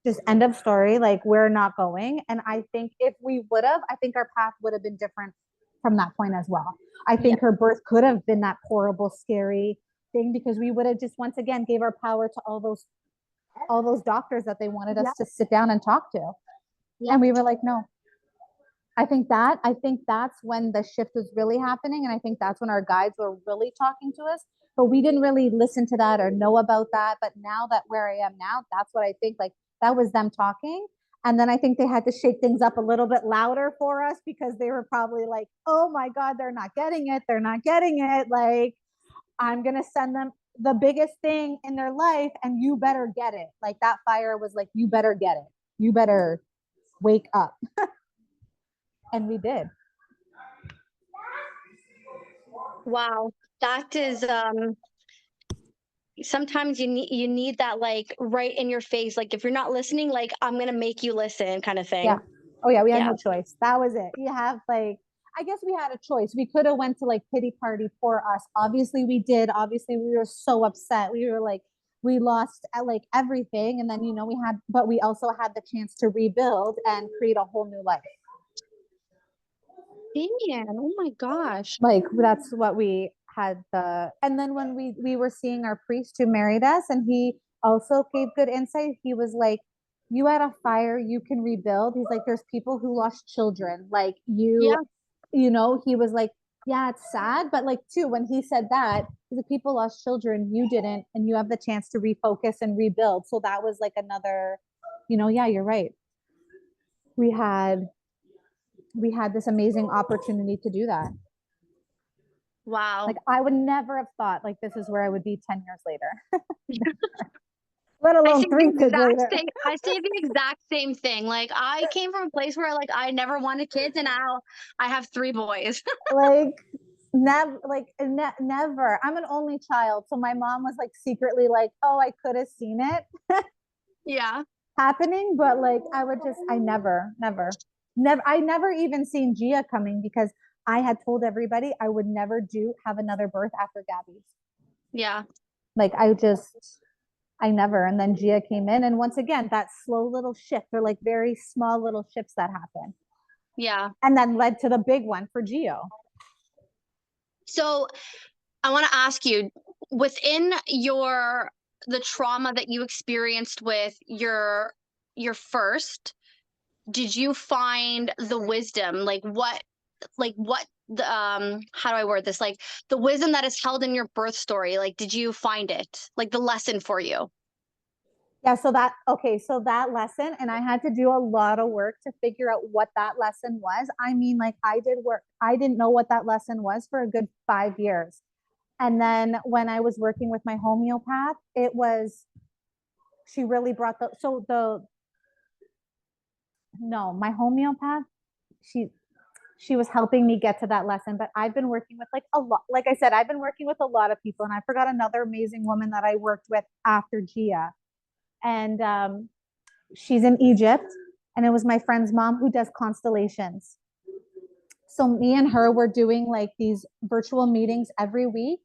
Speaker 2: Just end of story. Like we're not going. And I think if we would have, I think our path would have been different from that point as well. I think her birth could have been that horrible, scary thing, because we would have just once again gave our power to all those doctors that they wanted us to sit down and talk to. And we were like, no. I think that's when the shift was really happening. And I think that's when our guides were really talking to us, but we didn't really listen to that or know about that. But now that where I am now, that's what I think, like that was them talking. And then I think they had to shake things up a little bit louder for us, because they were probably like, oh my God, they're not getting it. They're not getting it. Like, I'm going to send them the biggest thing in their life and you better get it. Like that fire was like, you better get it. You better wake up. And we did.
Speaker 1: Wow. That is sometimes you need that like right in your face. Like if you're not listening, like I'm gonna make you listen kind of thing.
Speaker 2: Yeah. Oh yeah, we had no choice. That was it. You have like, I guess we had a choice. We could have went to like pity party for us. Obviously we did. Obviously we were so upset. We were like, we lost like everything. And then, you know, but we also had the chance to rebuild and create a whole new life.
Speaker 1: Man, oh my gosh.
Speaker 2: Like that's what we had and then when we were seeing our priest who married us, and he also gave good insight. He was like, you had a fire, you can rebuild. He's like, there's people who lost children. Like
Speaker 1: Yeah.
Speaker 2: he was like, yeah, it's sad. But like, too, when he said that, he's like, people lost children, you didn't. And you have the chance to refocus and rebuild. So that was like another, yeah, you're right. We had, we had this amazing opportunity to do that.
Speaker 1: Wow.
Speaker 2: Like, I would never have thought like this is where I would be 10 years later, let
Speaker 1: I
Speaker 2: alone
Speaker 1: say the
Speaker 2: 3 kids
Speaker 1: exact
Speaker 2: later.
Speaker 1: same. I say the exact same thing. Like I came from a place where like I never wanted kids, and now I have 3 boys.
Speaker 2: Like, never. I'm an only child, so my mom was like secretly like, oh, I could have seen it
Speaker 1: Yeah.
Speaker 2: happening, but like I never, I never even seen Gia coming because I had told everybody I would never have another birth after Gabby's.
Speaker 1: Yeah.
Speaker 2: Like, I never. And then Gia came in, and once again, that slow little shift, or like very small little shifts that happen,
Speaker 1: Yeah.
Speaker 2: and then led to the big one for Gio.
Speaker 1: So I want to ask you, within the trauma that you experienced with your first, did you find the wisdom? Like what the how do I word this? Like the wisdom that is held in your birth story, like did you find it? Like the lesson for you?
Speaker 2: Yeah, so that lesson, and I had to do a lot of work to figure out what that lesson was. I mean, like, I didn't know what that lesson was for a good 5 years. And then when I was working with my homeopath, she really brought no, my homeopath, she, she was helping me get to that lesson. But I've been working with like a lot, like I said, I've been working with a lot of people, and I forgot another amazing woman that I worked with after Gia. And she's in Egypt, and it was my friend's mom who does constellations. So me and her were doing like these virtual meetings every week,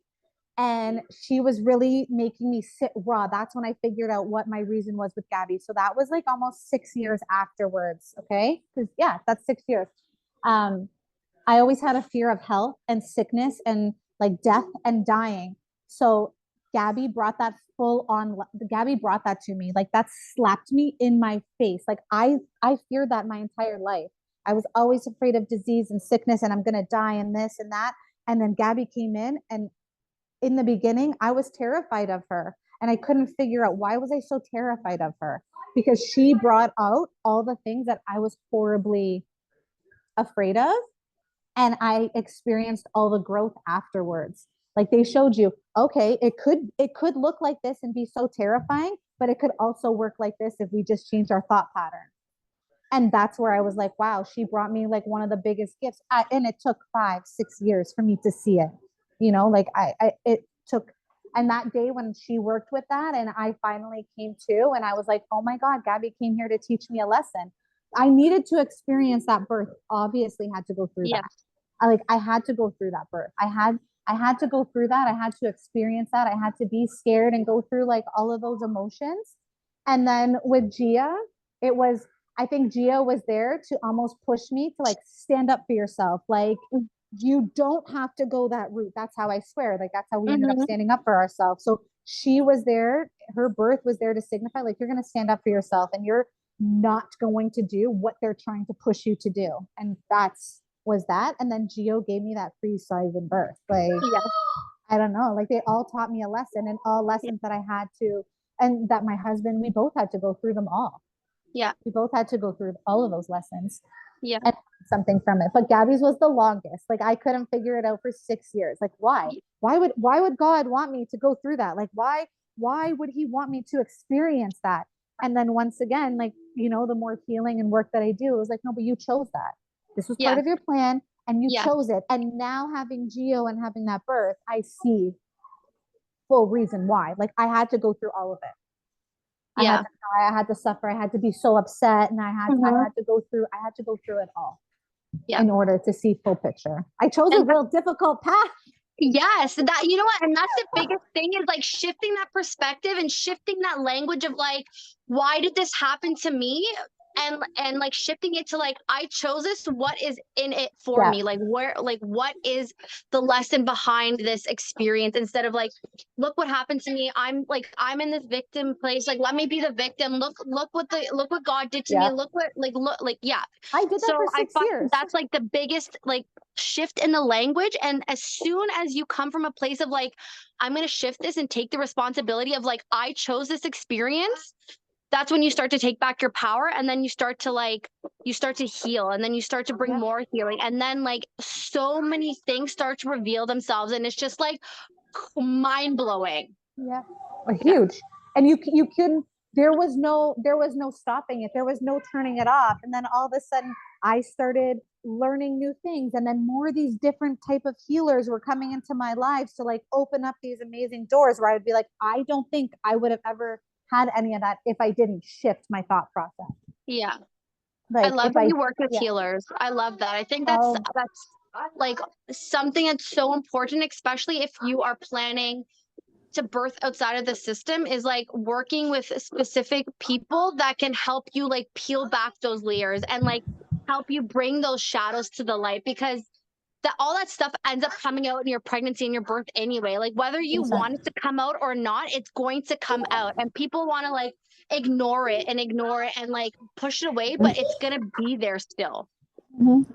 Speaker 2: and she was really making me sit raw. That's when I figured out what my reason was with Gabby. So that was like almost 6 years afterwards. Okay, because yeah, that's 6 years. Um, I always had a fear of health and sickness and like death and dying. So Gabby brought that full on. Gabby brought that to me. Like, that slapped me in my face. Like, I feared that my entire life. I was always afraid of disease and sickness, and I'm gonna die and this and that. And then Gabby came in, and in the beginning, I was terrified of her, and I couldn't figure out why was I so terrified of her, because she brought out all the things that I was horribly afraid of, and I experienced all the growth afterwards. Like, they showed you, okay, it could look like this and be so terrifying, but it could also work like this if we just change our thought pattern. And that's where I was like, wow, she brought me like one of the biggest gifts. And it took 5, 6 years for me to see it. Like it took, and that day when she worked with that, and I finally came to, and I was like, oh my God, Gabby came here to teach me a lesson. I needed to experience that birth. Obviously, had to go through
Speaker 1: Yeah.
Speaker 2: that. I had to go through that birth. I had to go through that. I had to experience that. I had to be scared and go through like all of those emotions. And then with Gia, it was, I think Gia was there to almost push me to like stand up for yourself. Like, you don't have to go that route. That's how I swear. Like, that's how we ended up
Speaker 1: Mm-hmm.
Speaker 2: standing up for ourselves. So she was there. Her birth was there to signify like, you're going to stand up for yourself, and you're not going to do what they're trying to push you to do. And was that. And then Gio gave me that free size birth. Like,
Speaker 1: Yeah.
Speaker 2: I don't know. Like, they all taught me a lesson, and all
Speaker 1: Yeah.
Speaker 2: lessons that I had to, and that my husband, we both had to go through them all.
Speaker 1: Yeah.
Speaker 2: We both had to go through all of those lessons
Speaker 1: Yeah.
Speaker 2: and something from it. But Gabby's was the longest. Like, I couldn't figure it out for 6 years. Like, why? Why would God want me to go through that? Like, why would he want me to experience that? And then once again, like, the more healing and work that I do, it was like, no, but you chose that. This was part
Speaker 1: Yeah.
Speaker 2: of your plan, and you
Speaker 1: Yeah.
Speaker 2: chose it. And now, having Gio and having that birth, I see full reason why. Like, I had to go through all of it. I had
Speaker 1: Yeah.
Speaker 2: to cry, I had to suffer, I had to be so upset, and I
Speaker 1: Mm-hmm.
Speaker 2: had to go through it all
Speaker 1: Yeah.
Speaker 2: in order to see full picture. I chose a
Speaker 1: And
Speaker 2: real difficult path.
Speaker 1: yes, that you know what, and that's the biggest thing is like shifting that perspective and shifting that language of like, why did this happen to me? and like shifting it to like, I chose this, what is in it for me, like where, like what is the lesson behind this experience, instead of like, look what happened to me, I'm in this victim place, like let me be the victim, look what God did to me, look what, like look, like yeah.
Speaker 2: I did that
Speaker 1: So
Speaker 2: for
Speaker 1: I
Speaker 2: 6
Speaker 1: find
Speaker 2: years.
Speaker 1: that's like the biggest like shift in the language, and as soon as you come from a place of like, I'm going to shift this and take the responsibility of like, I chose this experience, that's when you start to take back your power, and then you start to like, you start to heal, and then you start to bring more healing, and then like so many things start to reveal themselves, and it's just like mind-blowing.
Speaker 2: Huge. And you couldn't, there was no stopping it, there was no turning it off. And then all of a sudden I started learning new things, and then more of these different type of healers were coming into my life to like open up these amazing doors where I would be like, I don't think I would have ever had any of that if I didn't shift my thought process.
Speaker 1: Yeah. I
Speaker 2: Like
Speaker 1: love
Speaker 2: if
Speaker 1: that
Speaker 2: I
Speaker 1: you work with healers. I love that. I think that's like something that's so important, especially if you are planning to birth outside of the system, is like working with specific people that can help you like peel back those layers and like help you bring those shadows to the light, because that all that stuff ends up coming out in your pregnancy and your birth anyway. Like whether you want it to come out or not, it's going to come out, and people want to like ignore it and like push it away, but it's gonna be there still.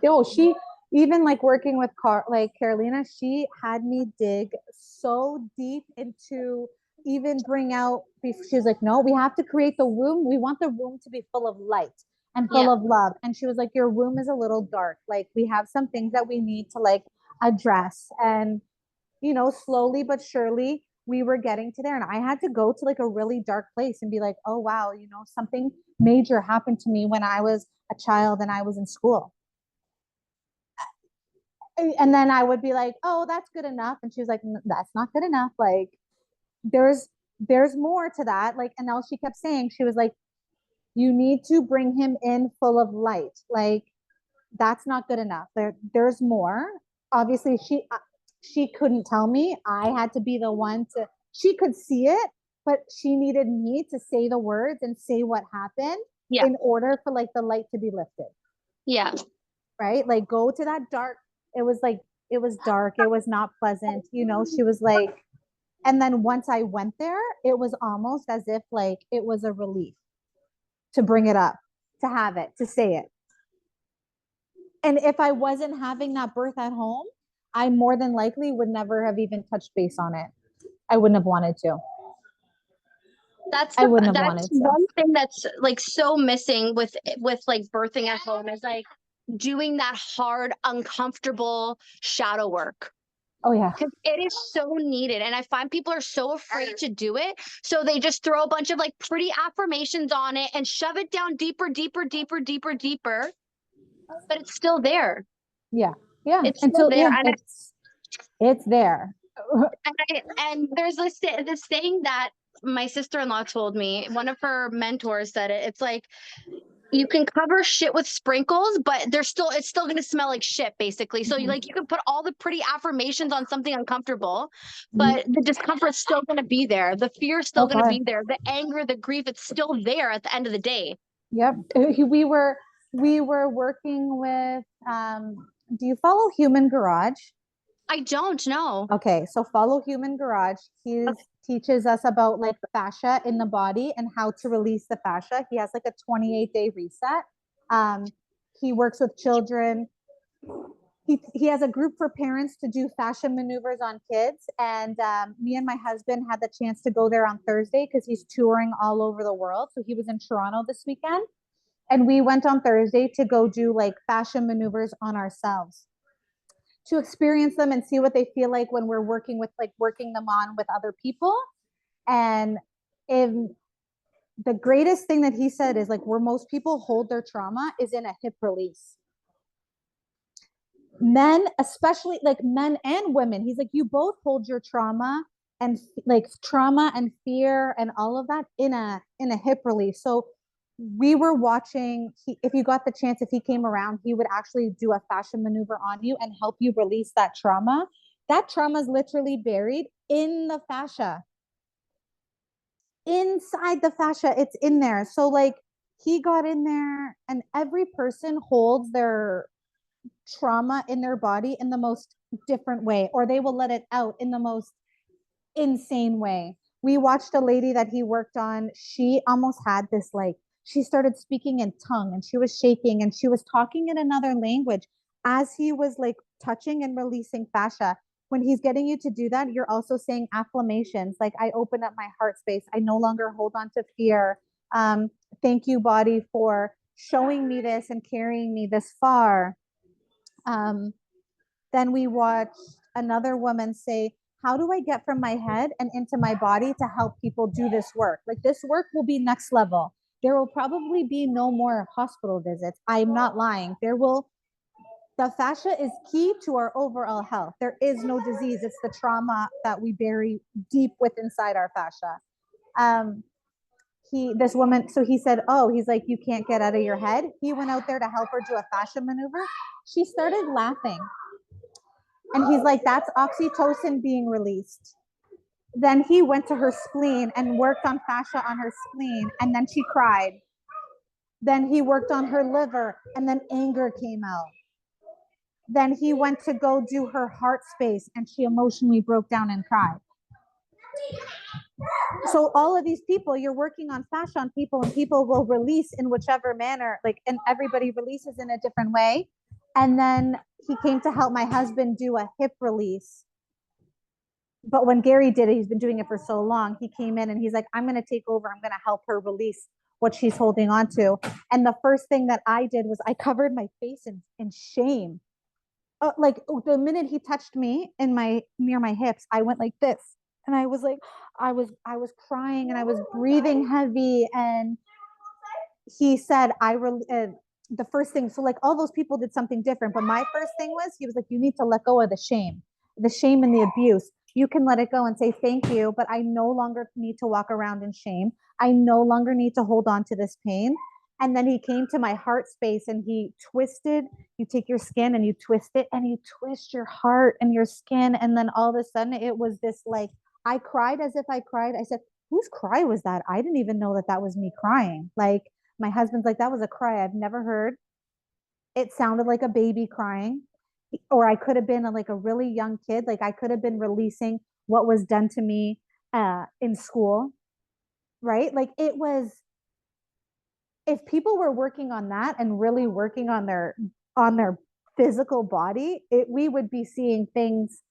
Speaker 2: Oh, she even like working with like Carolina, she had me dig so deep into even bring out. She was like, no, we have to create the womb. We want the womb to be full of light and full of love. And she was like, your womb is a little dark. Like we have some things that we need to like address. And you know, slowly but surely we were getting to there. And I had to go to like a really dark place and be like, oh wow, you know, something major happened to me when I was a child and I was in school. And then I would be like, oh, that's good enough. And she was like, that's not good enough. Like there's more to that. Like, and all she kept saying, she was like, you need to bring him in full of light. Like that's not good enough. There's more. Obviously, she couldn't tell me. I had to be the one to. She could see it, but she needed me to say the words and say what happened in order for like the light to be lifted.
Speaker 1: Yeah.
Speaker 2: Right? Like go to that dark. It was like it was dark. It was not pleasant. You know, she was like, and then once I went there, it was almost as if like it was a relief to bring it up, to have it, to say it. And if I wasn't having that birth at home, I more than likely would never have even touched base on it. I wouldn't have wanted to.
Speaker 1: That's
Speaker 2: wanted to.
Speaker 1: One thing that's like so missing with like birthing at home is like doing that hard, uncomfortable shadow work.
Speaker 2: Oh yeah.
Speaker 1: Because it is so needed. And I find people are so afraid to do it. So they just throw a bunch of like pretty affirmations on it and shove it down deeper, deeper, deeper, deeper, deeper. But it's still there.
Speaker 2: Yeah. Yeah.
Speaker 1: It's still there. And
Speaker 2: it's there.
Speaker 1: and there's this thing that my sister-in-law told me. One of her mentors said it. It's like, you can cover shit with sprinkles, but it's still going to smell like shit, basically. So you can put all the pretty affirmations on something uncomfortable, but the discomfort's still going to be there. The fear's still going to be there. The anger, the grief, it's still there at the end of the day.
Speaker 2: Yep. We were working with, do you follow Human Garage?
Speaker 1: I don't know.
Speaker 2: Okay. So follow Human Garage. He teaches us about like fascia in the body and how to release the fascia. He has like a 28-day reset. He works with children. He has a group for parents to do fascia maneuvers on kids. And me and my husband had the chance to go there on Thursday because he's touring all over the world. So he was in Toronto this weekend. And we went on Thursday to go do like fascia maneuvers on ourselves, to experience them and see what they feel like when we're working them on with other people. And the greatest thing that he said is like where most people hold their trauma is in a hip release. Men, especially like men and women, he's like, you both hold your trauma and fear and all of that in a hip release. So we were watching, if you got the chance, if he came around, he would actually do a fascia maneuver on you and help you release that trauma. That trauma is literally buried in the fascia. Inside the fascia, it's in there. So like he got in there, and every person holds their trauma in their body in the most different way, or they will let it out in the most insane way. We watched a lady that he worked on. She almost had this, like, she started speaking in tongue and she was shaking and she was talking in another language as he was like touching and releasing fascia. When he's getting you to do that, you're also saying affirmations like, I open up my heart space. I no longer hold on to fear. Thank you, body, for showing me this and carrying me this far. Then we watched another woman say, how do I get from my head and into my body to help people do this work? Like, this work will be next level. There will probably be no more hospital visits. I'm not lying. The fascia is key to our overall health. There is no disease. It's the trauma that we bury deep within inside our fascia. This woman, so he said, oh, he's like, you can't get out of your head. He went out there to help her do a fascia maneuver. She started laughing. And he's like, that's oxytocin being released. Then he went to her spleen and worked on fascia on her spleen. And then she cried. Then he worked on her liver and then anger came out. Then he went to go do her heart space and she emotionally broke down and cried. So all of these people, you're working on fascia on people, and people will release in whichever manner, like, and everybody releases in a different way. And then he came to help my husband do a hip release. But when Gary did it, he's been doing it for so long, he came in and he's like, I'm going to take over. I'm going to help her release what she's holding on to. And the first thing that I did was I covered my face in shame. Like, the minute he touched me near my hips, I went like this. And I was like, I was crying and I was breathing heavy. And he said, the first thing, so like all those people did something different. But my first thing was, he was like, you need to let go of the shame and the abuse. You can let it go and say, thank you, but I no longer need to walk around in shame. I no longer need to hold on to this pain. And then he came to my heart space and he twisted, you take your skin and you twist it and you twist your heart and your skin. And then all of a sudden it was this, like, I cried as if I cried. I said, whose cry was that? I didn't even know that was me crying. Like, my husband's like, that was a cry I've never heard. It sounded like a baby crying, or I could have been like a really young kid. Like, I could have been releasing what was done to me in school, right? Like, it was, if people were working on that and really working on their physical body, we would be seeing things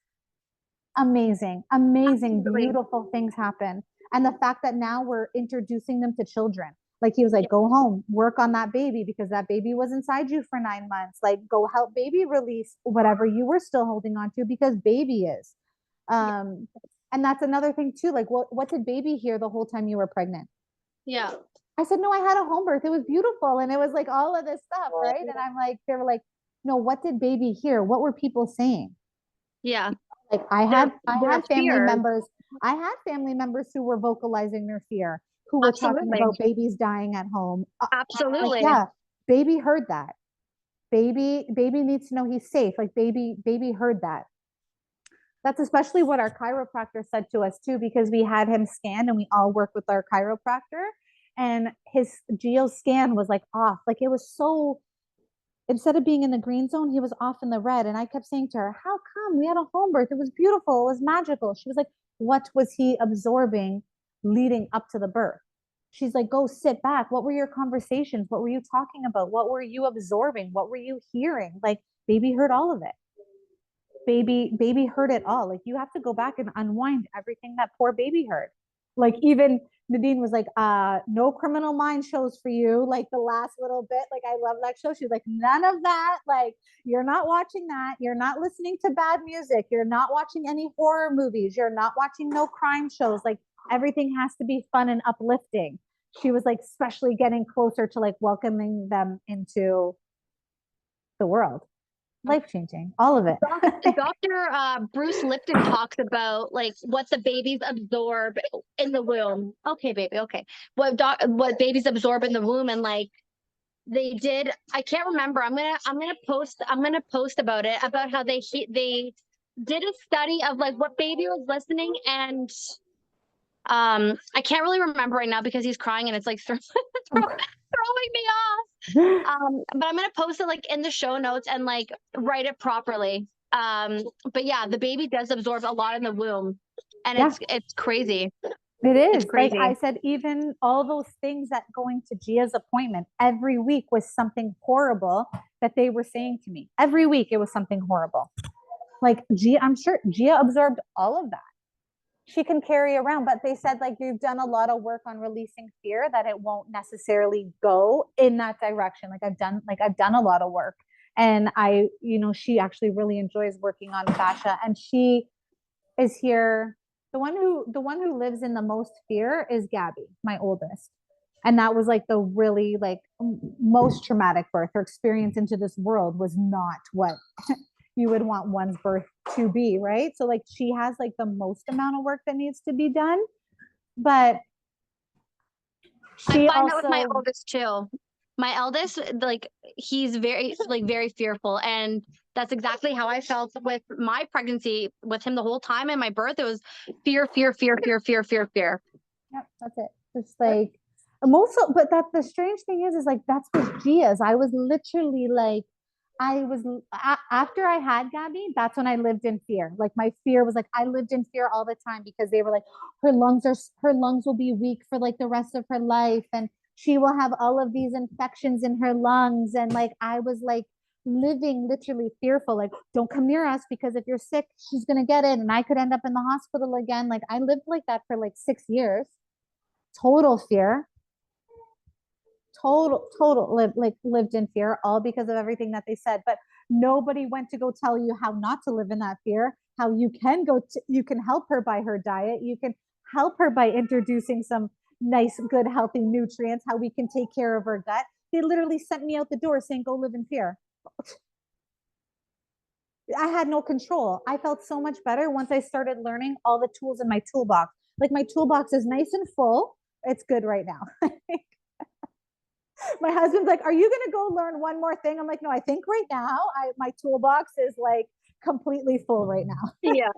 Speaker 2: amazing,
Speaker 1: Absolutely.
Speaker 2: beautiful things happen. And the fact that now we're introducing them to children. Like, he was like, go home, work on that baby, because that baby was inside you for 9 months. Like, go help baby release whatever you were still holding on to, because baby is. And that's another thing too. Like, what did baby hear the whole time you were pregnant?
Speaker 1: Yeah.
Speaker 2: I said, no, I had a home birth. It was beautiful. And it was like all of this stuff, right? And I'm like, they were like, no, what did baby hear? What were people saying?
Speaker 1: Yeah.
Speaker 2: Like, I had family
Speaker 1: fear.
Speaker 2: members. I had family members who were vocalizing their fear, who were talking about babies dying at home.
Speaker 1: Absolutely.
Speaker 2: Like, yeah, baby heard that. Baby needs to know he's safe. Like, baby heard that. That's especially what our chiropractor said to us too, because we had him scanned and we all work with our chiropractor, and his geo scan was like off. Like, it was so, instead of being in the green zone, he was off in the red. And I kept saying to her, how come? We had a home birth. It was beautiful. It was magical. She was like, what was he absorbing leading up to the birth? She's like, go sit back. What were your conversations? What were you talking about? What were you absorbing? What were you hearing? Like, baby heard all of it. Baby heard it all. Like, you have to go back and unwind everything that poor baby heard. Like, even Nadine was like, no Criminal Minds shows for you. Like, the last little bit, like, I love that show. She's like, none of that. Like, you're not watching that. You're not listening to bad music. You're not watching any horror movies. You're not watching no crime shows. Like, everything has to be fun and uplifting. She was like, especially getting closer to like welcoming them into the world. Life-changing, all of it.
Speaker 1: Dr. Bruce Lipton talks about like what the babies absorb in the womb. Okay, baby. Okay, what babies absorb in the womb, and like they did. I can't remember. I'm gonna post about it, about how they did a study of like what baby was listening, and I can't really remember right now because he's crying and it's like throwing me off. But I'm gonna post it like in the show notes and like write it properly. But yeah, the baby does absorb a lot in the womb, and
Speaker 2: Yeah.
Speaker 1: it's crazy.
Speaker 2: It
Speaker 1: It's
Speaker 2: is. Like
Speaker 1: crazy.
Speaker 2: I said, even all those things that going to Gia's appointment every week was something horrible that they were saying to me. Every week it was something horrible. Like Gia, I'm sure Gia absorbed all of that. She can carry around, but they said like you've done a lot of work on releasing fear that it won't necessarily go in that direction. Like I've done a lot of work. And she actually really enjoys working on fascia, and she is here. The one who lives in the most fear is Gabby, my oldest. And that was like the really like most traumatic birth. Her experience into this world was not what you would want one's birth to be, right? So like she has like the most amount of work that needs to be done. But
Speaker 1: I
Speaker 2: she
Speaker 1: find that with my
Speaker 2: also
Speaker 1: oldest too. My eldest, like he's very fearful, and that's exactly how I felt with my pregnancy with him the whole time. And my birth, it was fear, fear, fear, fear, fear, fear, fear.
Speaker 2: Yep, that's it. It's like most of, but that the strange thing is like that's what Gia's. I was literally like after I had Gabby, that's when I lived in fear. Like my fear was like I lived in fear all the time because they were like her lungs will be weak for like the rest of her life, and she will have all of these infections in her lungs. And like I was like living literally fearful, like don't come near us because if you're sick, she's gonna get it, and I could end up in the hospital again. Like I lived like that for like 6 years. Total fear, lived in fear, all because of everything that they said. But nobody went to go tell you how not to live in that fear, how you can help her by her diet, you can help her by introducing some nice, good, healthy nutrients, how we can take care of her gut. They literally sent me out the door saying, go live in fear. I had no control. I felt so much better once I started learning all the tools in my toolbox. Like my toolbox is nice and full. It's good right now. My husband's like, are you going to go learn one more thing? I'm like, no, I think right now my toolbox is like completely full right now.
Speaker 1: Yeah.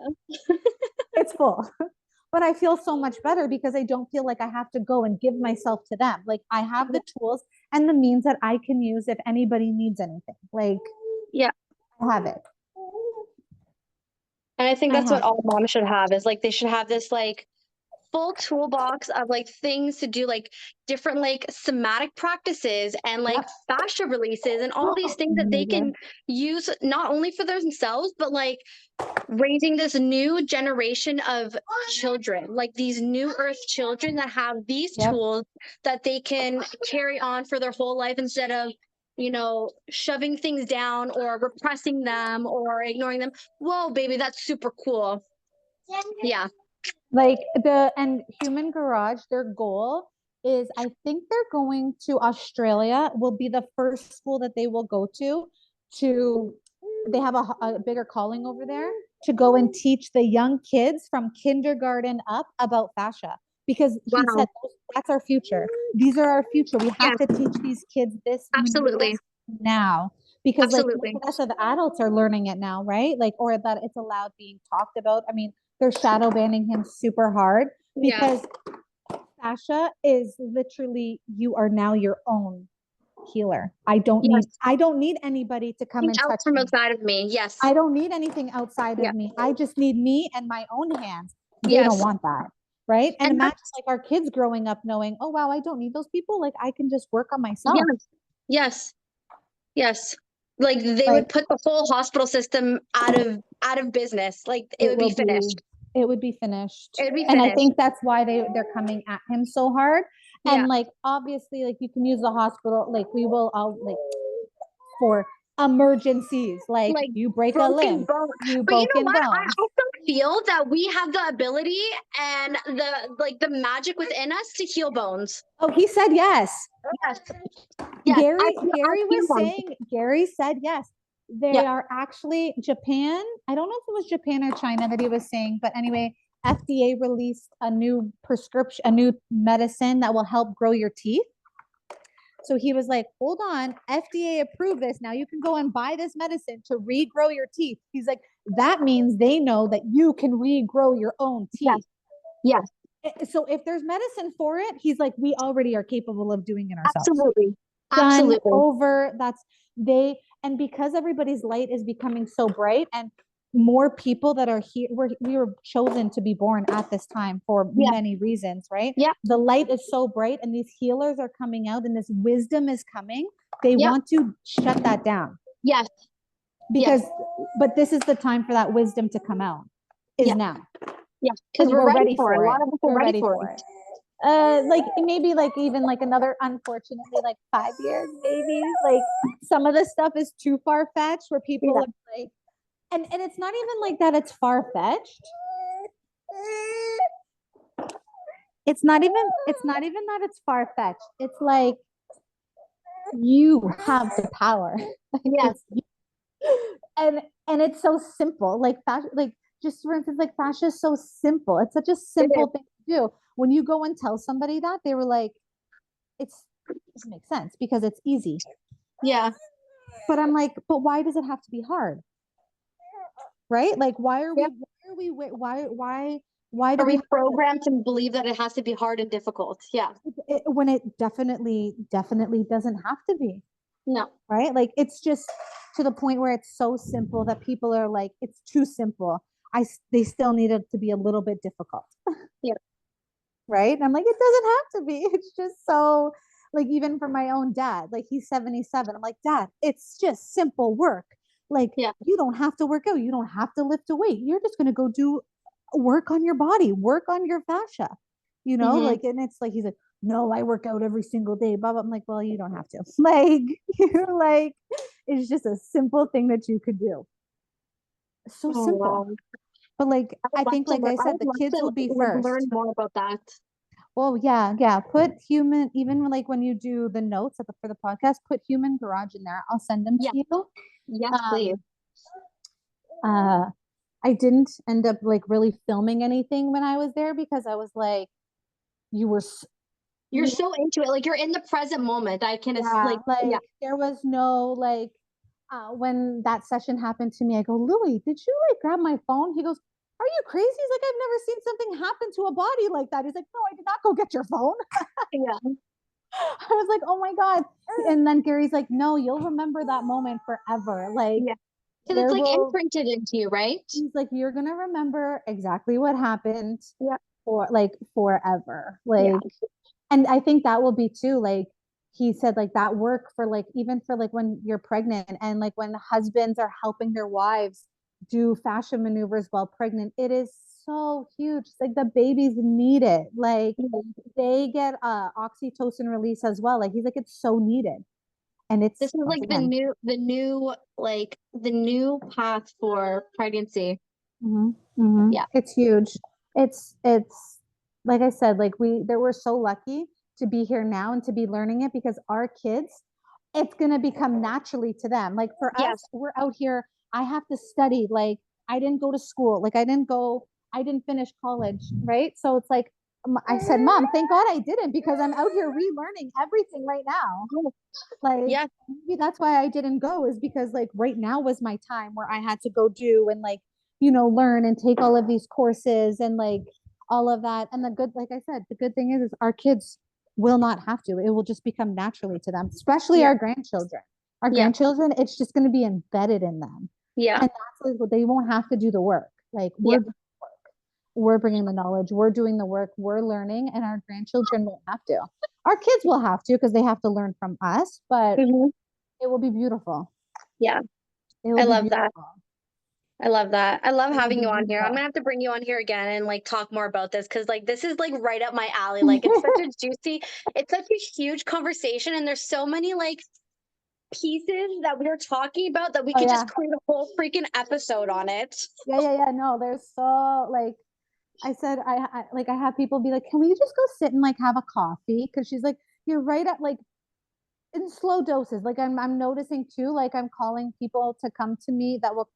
Speaker 2: It's full. But I feel so much better because I don't feel like I have to go and give myself to them. Like I have the tools and the means that I can use if anybody needs anything. Like,
Speaker 1: Yeah.
Speaker 2: I have it.
Speaker 1: And I think
Speaker 2: I
Speaker 1: that's what
Speaker 2: have
Speaker 1: all moms should have, is like they should have this like full toolbox of like things to do, like different like somatic practices and like
Speaker 2: Yep.
Speaker 1: fascia releases and all these
Speaker 2: Oh
Speaker 1: things that
Speaker 2: my
Speaker 1: they
Speaker 2: God.
Speaker 1: can use not only for themselves, but like raising this new generation of children, like these new earth children that have these
Speaker 2: Yep.
Speaker 1: tools that they can carry on for their whole life instead of, shoving things down or repressing them or ignoring them. Whoa, baby, that's super cool. Yeah.
Speaker 2: Like and Human Garage, their goal is I think they're going to Australia, will be the first school that they will go to they have a bigger calling over there to go and teach the young kids from kindergarten up about fascia, because he
Speaker 1: Wow.
Speaker 2: said that's our future. These are our future. We have
Speaker 1: Yes,
Speaker 2: to teach these kids this
Speaker 1: absolutely.
Speaker 2: now, because like
Speaker 1: Absolutely.
Speaker 2: us as adults are learning it now, right? Like, or that it's allowed being talked about. I mean, they're shadow banning him super hard
Speaker 1: Yeah.
Speaker 2: because fascia is literally you are now your own healer.
Speaker 1: Yes.
Speaker 2: I don't need anybody to come
Speaker 1: Think
Speaker 2: and
Speaker 1: out
Speaker 2: touch
Speaker 1: from
Speaker 2: me.
Speaker 1: outside of me. Yes.
Speaker 2: I don't need anything outside
Speaker 1: Yeah.
Speaker 2: of me. I just need me and my own hands. They don't
Speaker 1: Yes.
Speaker 2: want that. Right. And
Speaker 1: And
Speaker 2: imagine
Speaker 1: that's,
Speaker 2: like our kids growing up knowing, oh wow, I don't need those people. Like I can just work on myself.
Speaker 1: yes. Yes. Yes. Like they
Speaker 2: Like
Speaker 1: would put the whole hospital system out of business. Like it
Speaker 2: it
Speaker 1: would be
Speaker 2: will be
Speaker 1: finished.
Speaker 2: it would be finished.
Speaker 1: It would be
Speaker 2: And I
Speaker 1: finished.
Speaker 2: think that's why they're coming at him so hard.
Speaker 1: Yeah.
Speaker 2: And like obviously like you can use the hospital, like we will all like for emergencies, like
Speaker 1: Like
Speaker 2: you break a
Speaker 1: broken
Speaker 2: limb,
Speaker 1: bone.
Speaker 2: you
Speaker 1: But you know
Speaker 2: broken
Speaker 1: what? I
Speaker 2: bone.
Speaker 1: also feel that we have the ability and the magic within us to heal bones.
Speaker 2: Oh, he said yes.
Speaker 1: Yes. Yes.
Speaker 2: Gary said yes.
Speaker 1: Yeah.
Speaker 2: They are actually Japan. I don't know if it was Japan or China that he was saying, but anyway, FDA released a new prescription, a new medicine that will help grow your teeth. So he was like, hold on, FDA approved this. Now you can go and buy this medicine to regrow your teeth. He's like, that means they know that you can regrow your own
Speaker 1: Yes.
Speaker 2: teeth.
Speaker 1: Yes.
Speaker 2: So if there's medicine for it, he's like, we already are capable of doing it ourselves.
Speaker 1: Absolutely.
Speaker 2: Done,
Speaker 1: Absolutely.
Speaker 2: over. That's they, and because everybody's light is becoming so bright, and more people that are here, we were chosen to be born at this time for
Speaker 1: Yeah.
Speaker 2: many reasons, right?
Speaker 1: Yeah.
Speaker 2: The light is so bright, and these healers are coming out, and this wisdom is coming. They
Speaker 1: Yeah.
Speaker 2: want to shut that down.
Speaker 1: Yes.
Speaker 2: Because,
Speaker 1: yes.
Speaker 2: but this is the time for that wisdom to come out. Is
Speaker 1: Yeah.
Speaker 2: now.
Speaker 1: Yeah. Because we're ready for it. A lot of us are
Speaker 2: We're
Speaker 1: ready for it.
Speaker 2: Like maybe like even like another, unfortunately, like 5 years maybe, like some of the stuff is too far-fetched where people
Speaker 1: Yeah.
Speaker 2: are like, and it's not even like that it's far-fetched. It's not even that it's far-fetched. It's like you have the power. Like,
Speaker 1: Yes.
Speaker 2: and it's so simple. Like fascia, like just for instance, like fascia is so simple. It's such a simple thing to do. When you go and tell somebody that, they were like, it makes sense because it's easy.
Speaker 1: Yeah.
Speaker 2: But I'm like, but why does it have to be hard? Right? Like, why do
Speaker 1: Are we
Speaker 2: we
Speaker 1: programmed to believe that it has to be hard and difficult? Yeah.
Speaker 2: when it definitely doesn't have to be?
Speaker 1: No.
Speaker 2: Right? Like, it's just to the point where it's so simple that people are like, it's too simple. They still need it to be a little bit difficult.
Speaker 1: Yeah.
Speaker 2: Right? And I'm like, it doesn't have to be. It's just so, like, even for my own dad, like he's 77. I'm like, Dad, it's just simple work. Like,
Speaker 1: Yeah.
Speaker 2: you don't have to work out. You don't have to lift a weight. You're just going to go do work on your body, work on your fascia, like, and it's like, he's like, no, I work out every single day. Blah, blah. I'm like, well, you don't have to. Like, you're like, it's just a simple thing that you could do. So
Speaker 1: Oh,
Speaker 2: simple.
Speaker 1: wow.
Speaker 2: But like, I think, like I said, the kids will be first.
Speaker 1: Learn more about that.
Speaker 2: Well, yeah. Put human, even like when you do the notes for the podcast, put human garage in there. I'll send them to you.
Speaker 1: Yes, please.
Speaker 2: I didn't end up like really filming anything when I was there because I was like, you're
Speaker 1: so into it. Like, you're in the present moment. I can
Speaker 2: there was no like, when that session happened to me, I go, Louis, did you like grab my phone? He goes, are you crazy? He's like, I've never seen something happen to a body like that. He's like, no, I did not go get your phone.
Speaker 1: Yeah.
Speaker 2: I was like, oh my God. And then Gary's like, no, you'll remember that moment forever. Like,
Speaker 1: yeah. Because it's like imprinted into you, right?
Speaker 2: He's like, you're gonna remember exactly what happened.
Speaker 1: Yeah.
Speaker 2: For like forever. Like, and I think that will be too, like he said, like that work for like, even for like when you're pregnant and like when husbands are helping their wives do fascia maneuvers while pregnant, it is so huge. It's like the babies need it. Like they get oxytocin release as well. Like he's like, it's so needed. And it's
Speaker 1: this is like the new path for pregnancy.
Speaker 2: Yeah, it's huge. It's like I said, like we're so lucky to be here now and to be learning it because our kids, it's gonna become naturally to them. Like for us, we're out here. I have to study. Like I didn't go to school. Like I didn't finish college, right? So it's like I said, Mom, thank God I didn't because I'm out here relearning everything right now. Like maybe that's why I didn't go, is because like right now was my time where I had to go do and like, learn and take all of these courses and like all of that. And like I said, the good thing is our kids will not have to. It will just become naturally to them, especially our grandchildren. Our grandchildren, it's just going to be embedded in them.
Speaker 1: Yeah.
Speaker 2: And that's like, they won't have to do the work. Like we're bringing the knowledge, we're doing the work, we're learning, and our grandchildren won't have to. Our kids will have to because they have to learn from us, but it will be beautiful.
Speaker 1: Yeah. I love that. I love that. I love having you on here. I'm gonna have to bring you on here again and like talk more about this because like this is like right up my alley. Like it's such a huge conversation, and there's so many like pieces that we are talking about that we could just create a whole freaking episode on it.
Speaker 2: Yeah. No, there's so like I said, I have people be like, can we just go sit and like have a coffee? Because she's like, you're right at like in slow doses. Like I'm noticing too, like I'm calling people to come to me that'll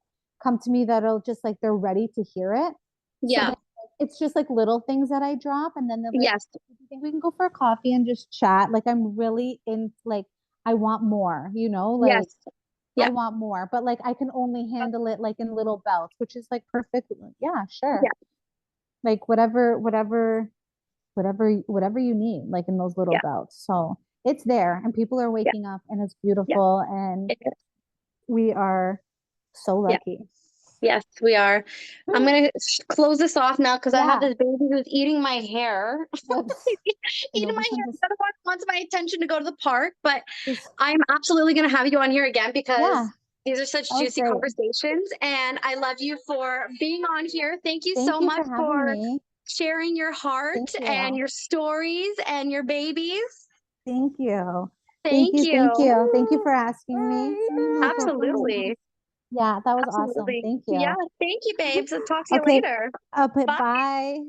Speaker 2: just like they're ready to hear it.
Speaker 1: Yeah.
Speaker 2: So it's just like little things that I drop, and then they're like, do you think we can go for a coffee and just chat? Like I'm really in like I want more, like I want more, but like I can only handle it like in little bouts, which is like perfect. Yeah, sure.
Speaker 1: Yeah.
Speaker 2: Like whatever whatever you need, like in those little
Speaker 1: Yeah.
Speaker 2: bouts. So it's there and people are
Speaker 1: Yeah.
Speaker 2: waking up and it's
Speaker 1: Yeah.
Speaker 2: beautiful and we are so
Speaker 1: Yeah.
Speaker 2: lucky.
Speaker 1: Yes, we are. I'm gonna close this off now because I have
Speaker 2: Yeah.
Speaker 1: this baby who's eating my hair.
Speaker 2: Oops. I know
Speaker 1: Eating my
Speaker 2: this one
Speaker 1: hair. The other one wants my attention to go to the park, but
Speaker 2: just
Speaker 1: I'm absolutely gonna have you on here again
Speaker 2: yeah,
Speaker 1: because these are such
Speaker 2: that was
Speaker 1: juicy
Speaker 2: great.
Speaker 1: conversations, and I love you for being on here. Thank you
Speaker 2: Thank
Speaker 1: so
Speaker 2: you
Speaker 1: much
Speaker 2: for having
Speaker 1: for
Speaker 2: me.
Speaker 1: sharing your heart
Speaker 2: Thank
Speaker 1: and
Speaker 2: you.
Speaker 1: your stories and your babies.
Speaker 2: Thank you. Thank
Speaker 1: Thank
Speaker 2: you. Thank
Speaker 1: you.
Speaker 2: you. Thank you for asking me.
Speaker 1: Absolutely.
Speaker 2: Yeah, that was awesome.
Speaker 1: Absolutely.
Speaker 2: Thank
Speaker 1: Yeah.
Speaker 2: you.
Speaker 1: Thank you, babes. I'll talk to you
Speaker 2: Okay.
Speaker 1: later.
Speaker 2: I'll put
Speaker 1: Bye.
Speaker 2: bye.